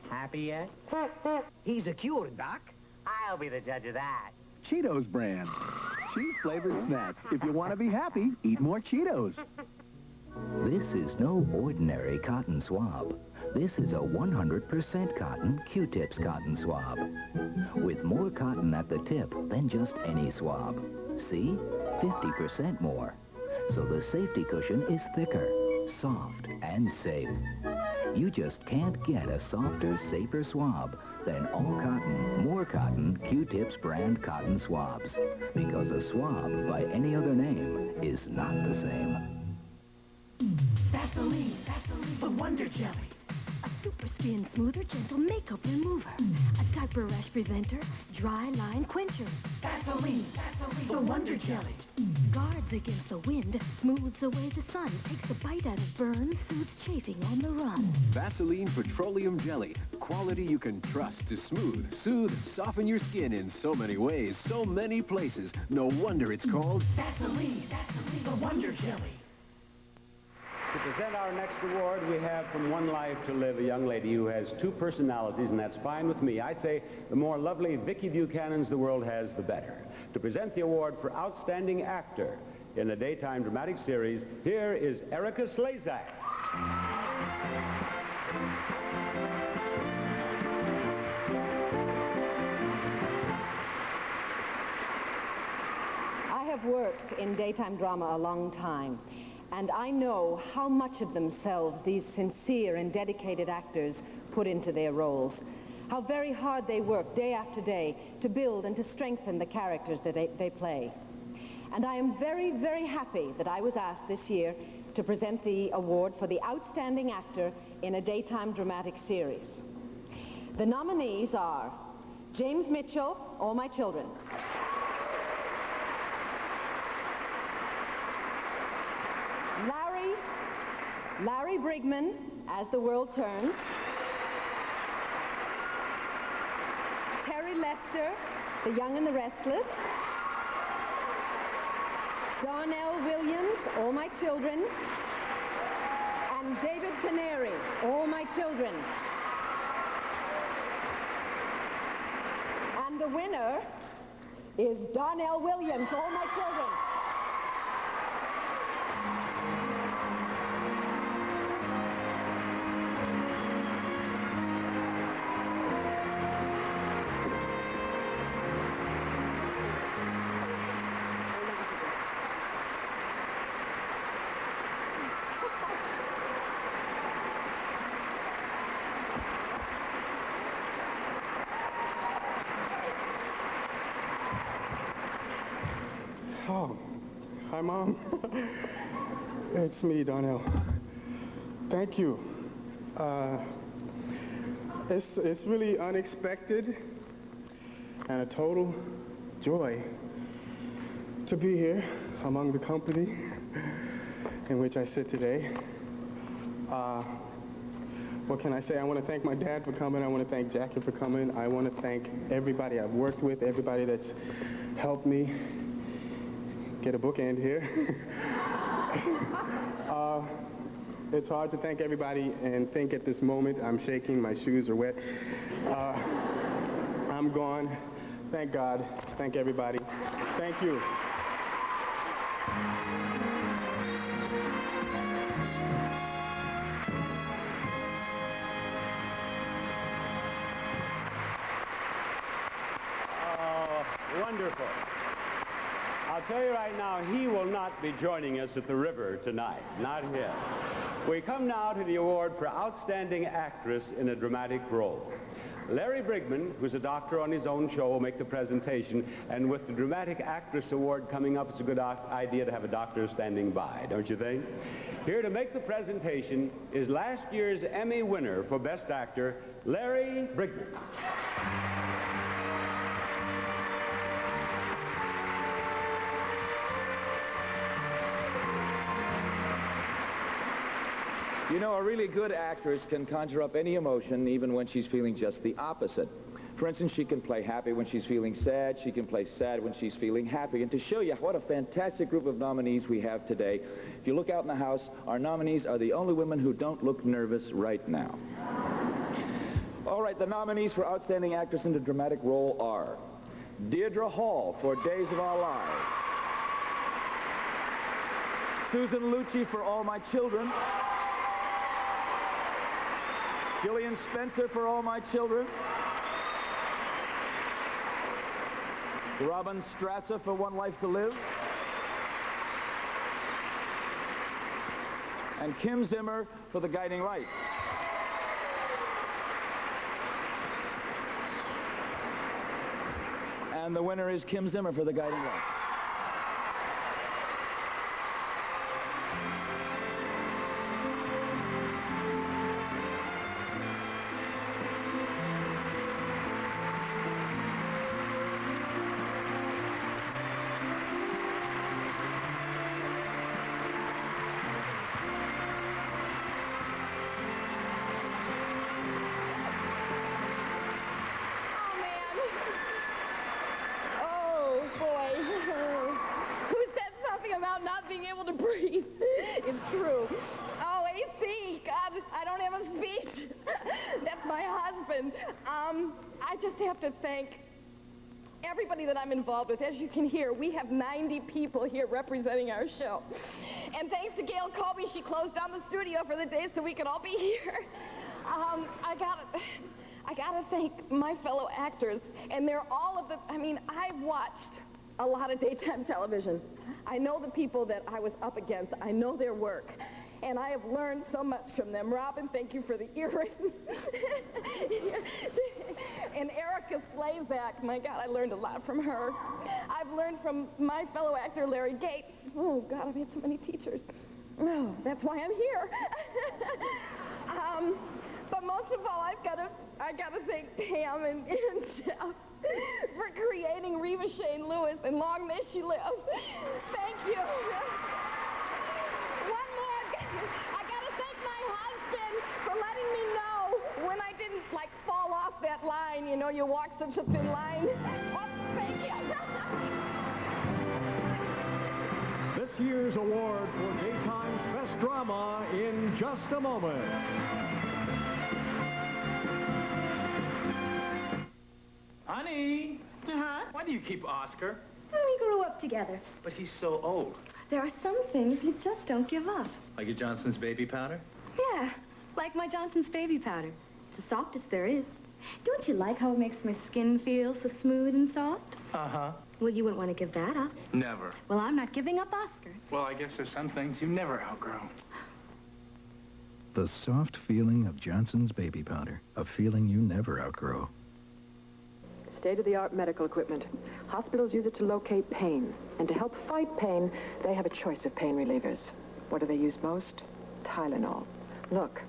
Happy yet? He's a cure, Doc. I'll be the judge of that. Cheetos brand. Cheese-flavored snacks. If you want to be happy, eat more Cheetos. This is no ordinary cotton swab. This is a 100% cotton Q-Tips cotton swab. With more cotton at the tip than just any swab. See? 50% more. So the safety cushion is thicker, soft, and safe. You just can't get a softer, safer swab than all cotton, more cotton Q-Tips brand cotton swabs. Because a swab by any other name is not the same. Vaseline, the Wonder Jelly. A super skin smoother, gentle makeup remover. A diaper rash preventer, dry line quencher. Vaseline, the Wonder Jelly. Guards against the wind, smooths away the sun, takes a bite out of burns, soothes chafing on the run. Vaseline Petroleum Jelly. Quality you can trust to smooth, soothe, soften your skin in so many ways, so many places. No wonder it's called Vaseline, the Wonder Jelly. To present our next award, we have from One Life to Live a young lady who has 2 personalities, and that's fine with me. I say the more lovely Vicki Buchanans the world has, the better. To present the award for Outstanding Actor in a Daytime Dramatic Series, here is Erica Slezak. I have worked in daytime drama a long time. And I know how much of themselves these sincere and dedicated actors put into their roles. How very hard they work day after day to build and to strengthen the characters that they play. And I am very, very happy that I was asked this year to present the award for the Outstanding Actor in a Daytime Dramatic Series. The nominees are James Mitchell, All My Children. Larry Brigman, As the World Turns. Terry Lester, The Young and the Restless. Darnell Williams, All My Children. And David Canary, All My Children. And the winner is Darnell Williams, All My Children. Oh, hi, Mom. It's me, Darnell. Thank you. It's really unexpected and a total joy to be here among the company in which I sit today. What can I say? I want to thank my dad for coming. I want to thank Jackie for coming. I want to thank everybody I've worked with, everybody that's helped me get a bookend here. It's hard to thank everybody and think at this moment. I'm shaking, my shoes are wet. I'm gone. Thank God. Thank everybody. Thank you. Oh, wonderful. I'll tell you right now, he will not be joining us at the river tonight. Not him. We come now to the award for Outstanding Actress in a Dramatic Role. Larry Brigman, who's a doctor on his own show, will make the presentation. And with the Dramatic Actress Award coming up, it's a good idea to have a doctor standing by, don't you think? Here to make the presentation is last year's Emmy winner for Best Actor, Larry Brigman. You know, a really good actress can conjure up any emotion even when she's feeling just the opposite. For instance, she can play happy when she's feeling sad. She can play sad when she's feeling happy. And to show you what a fantastic group of nominees we have today, if you look out in the house, our nominees are the only women who don't look nervous right now. All right, the nominees for Outstanding Actress in a Dramatic Role are Deirdre Hall for Days of Our Lives, Susan Lucci for All My Children, Gillian Spencer for All My Children, Robin Strasser for One Life to Live, and Kim Zimmer for The Guiding Light. And the winner is Kim Zimmer for The Guiding Light. About not being able to breathe. It's true. Oh, AC, God, I don't have a speech. That's my husband. I just have to thank everybody that I'm involved with. As you can hear, we have 90 people here representing our show. And thanks to Gail Colby, she closed down the studio for the day so we could all be here. I gotta thank my fellow actors, and they're all of the, I've watched a lot of daytime television. I know the people that I was up against. I know their work. And I have learned so much from them. Robin, thank you for the earrings. And Erica Slazak, my God, I learned a lot from her. I've learned from my fellow actor, Larry Gates. Oh, God, I've had so many teachers. Oh, that's why I'm here. But most of all, I gotta thank Pam and Jeff for creating Reva Shane Lewis, and long may she live. Thank you. One more. I gotta thank my husband for letting me know when I didn't, fall off that line. You know, you walk such a thin line. Oh, thank you. This year's award for Daytime's Best Drama in just a moment. Honey! Uh-huh? Why do you keep Oscar? We grew up together. But he's so old. There are some things you just don't give up. Like your Johnson's baby powder? Yeah, like my Johnson's baby powder. It's the softest there is. Don't you like how it makes my skin feel so smooth and soft? Uh-huh. Well, you wouldn't want to give that up. Never. Well, I'm not giving up Oscar. Well, I guess there's some things you never outgrow. The soft feeling of Johnson's baby powder. A feeling you never outgrow. State-of-the-art medical equipment. Hospitals use it to locate pain. And to help fight pain, they have a choice of pain relievers. What do they use most? Tylenol. Look,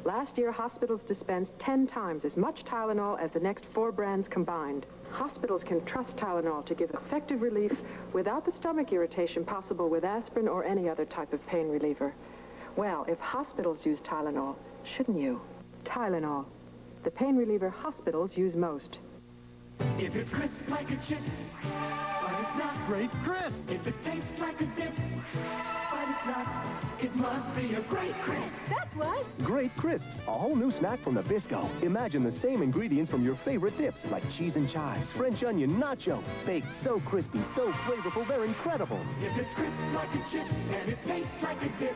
last year hospitals dispensed 10 times as much Tylenol as the next 4 brands combined. Hospitals can trust Tylenol to give effective relief without the stomach irritation possible with aspirin or any other type of pain reliever. Well, if hospitals use Tylenol, shouldn't you? Tylenol, the pain reliever hospitals use most. If it's crisp like a chip, but it's not Great Crisp. If it tastes like a dip, but it's not, it must be a Great Crisp. That's what. Great Crisps, a whole new snack from Nabisco. Imagine the same ingredients from your favorite dips, like cheese and chives, French onion, nacho. Baked so crispy, so flavorful, they're incredible. If it's crisp like a chip and it tastes like a dip,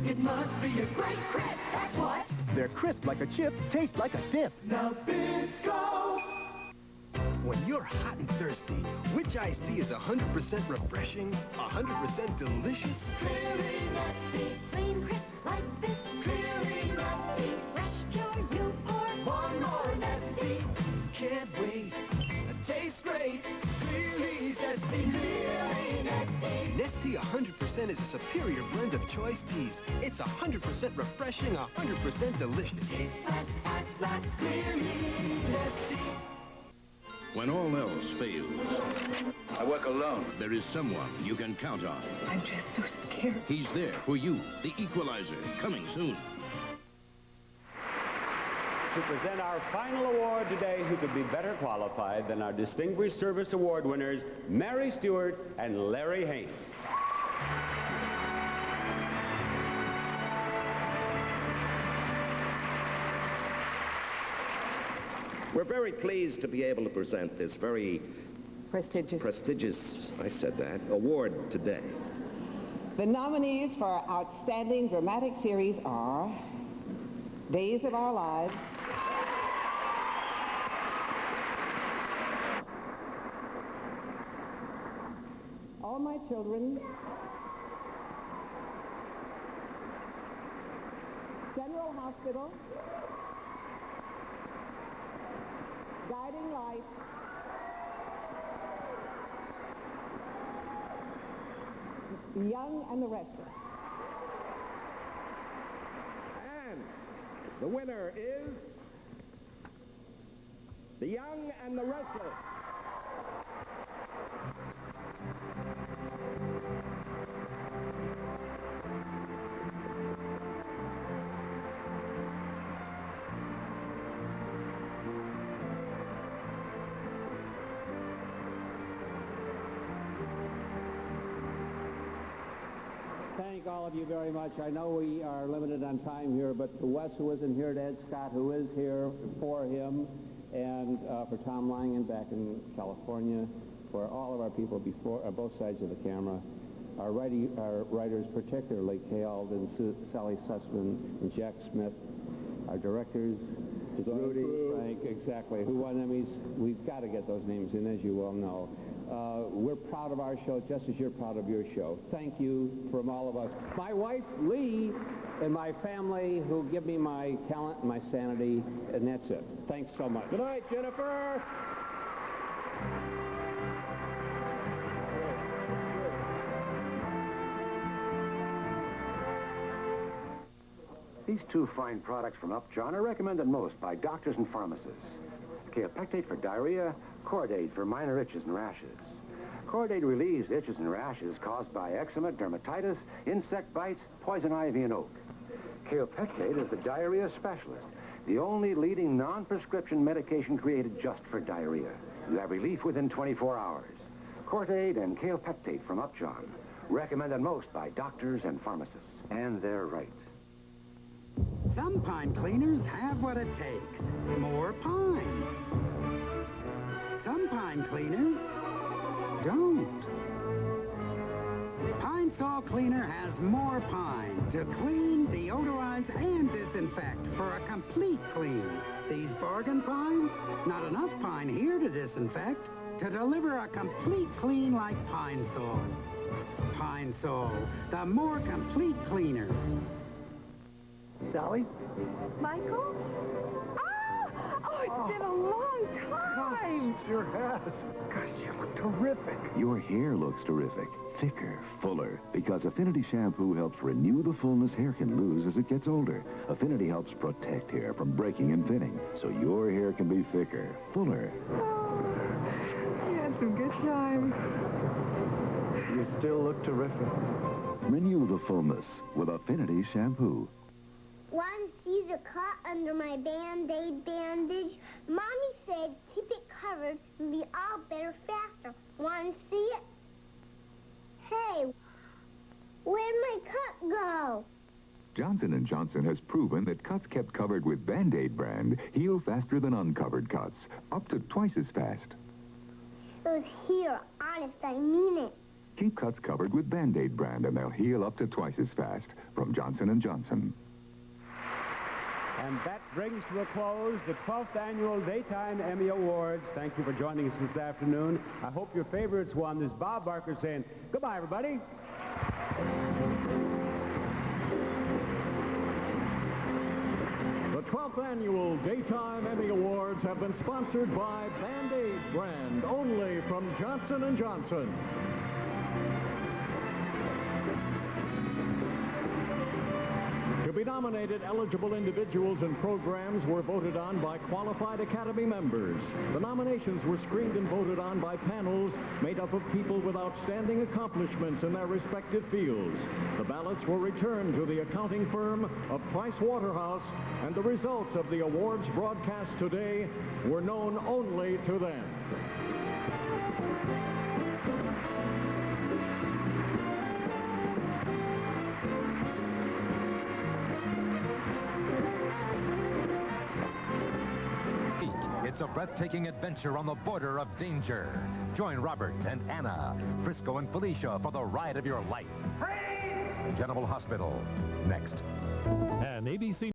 it must be a Great Crisp. That's what. They're crisp like a chip, taste like a dip. Nabisco. When you're hot and thirsty, which iced tea is 100% refreshing, 100% delicious? Clearly nasty. Plain crisp, like this. Clearly Nestea, fresh, pure, you pour one more Nestea. Can't wait, it tastes great. Clearly Zesty, clearly Nestea. Nestea 100% is a superior blend of choice teas. It's 100% refreshing, 100% delicious. Taste plus, act plus, clearly Nestea. When all else fails, I work alone. There is someone you can count on. I'm just so scared. He's there for you. The Equalizer, coming soon. To present our final award today, who could be better qualified than our Distinguished Service Award winners, Mary Stewart and Larry Haynes. We're very pleased to be able to present this very prestigious, I said that, award today. The nominees for Outstanding Dramatic Series are Days of Our Lives, All My Children, General Hospital, Guiding Light, The Young and the Restless. And the winner is The Young and the Restless. Thank all of you very much. I know we are limited on time here, but to Wes, who isn't here, to Ed Scott, who is here, for him, and for Tom Langen back in California, for all of our people before both sides of the camera, our writers, particularly Kay Alden, Sally Sussman, and Jack Smith, our directors, Rudy, Frank, exactly, who won Emmys. We've got to get those names in, as you well know. We're proud of our show just as you're proud of your show. Thank you from all of us. My wife, Lee, and my family who give me my talent and my sanity, and that's it. Thanks so much. Good night, Jennifer. These two fine products from Upjohn are recommended most by doctors and pharmacists. Kaopectate for diarrhea, Cordate for minor itches and rashes. Cordate relieves itches and rashes caused by eczema, dermatitis, insect bites, poison ivy, and oak. Kaopectate is the diarrhea specialist, the only leading non-prescription medication created just for diarrhea. You have relief within 24 hours. Cordate and Kaopectate from Upjohn, recommended most by doctors and pharmacists. And they're right. Some pine cleaners have what it takes. More pine. Some pine cleaners don't. Pine Sol Cleaner has more pine to clean, deodorize, and disinfect for a complete clean. These bargain pines, not enough pine here to disinfect, to deliver a complete clean like Pine Sol. Pine Sol, the more complete cleaner. Sally? Michael? Oh, it's been a long time. Sure has. Gosh, you look terrific. Your hair looks terrific. Thicker, fuller. Because Affinity Shampoo helps renew the fullness hair can lose as it gets older. Affinity helps protect hair from breaking and thinning, so your hair can be thicker, fuller. Oh, you had some good time. You still look terrific. Renew the fullness with Affinity Shampoo. One sees a cut under my Band-Aid bandage. Mommy said keep it covered and be all better faster. Want to see it? Hey, where'd my cut go? Johnson & Johnson has proven that cuts kept covered with Band-Aid brand heal faster than uncovered cuts, up to twice as fast. It was here. Honest, I mean it. Keep cuts covered with Band-Aid brand and they'll heal up to twice as fast from Johnson & Johnson. And that brings to a close the 12th Annual Daytime Emmy Awards. Thank you for joining us this afternoon. I hope your favorites won. This is Bob Barker saying goodbye, everybody. 4th Annual Daytime Emmy Awards have been sponsored by Band-Aid brand, only from Johnson & Johnson. To be nominated, eligible individuals and programs were voted on by qualified Academy members. The nominations were screened and voted on by panels made up of people with outstanding accomplishments in their respective fields. The ballots were returned to the accounting firm of Price Waterhouse, and the results of the awards broadcast today were known only to them. It's a breathtaking adventure on the border of danger. Join Robert and Anna, Frisco and Felicia for the ride of your life. General Hospital, next. An ABC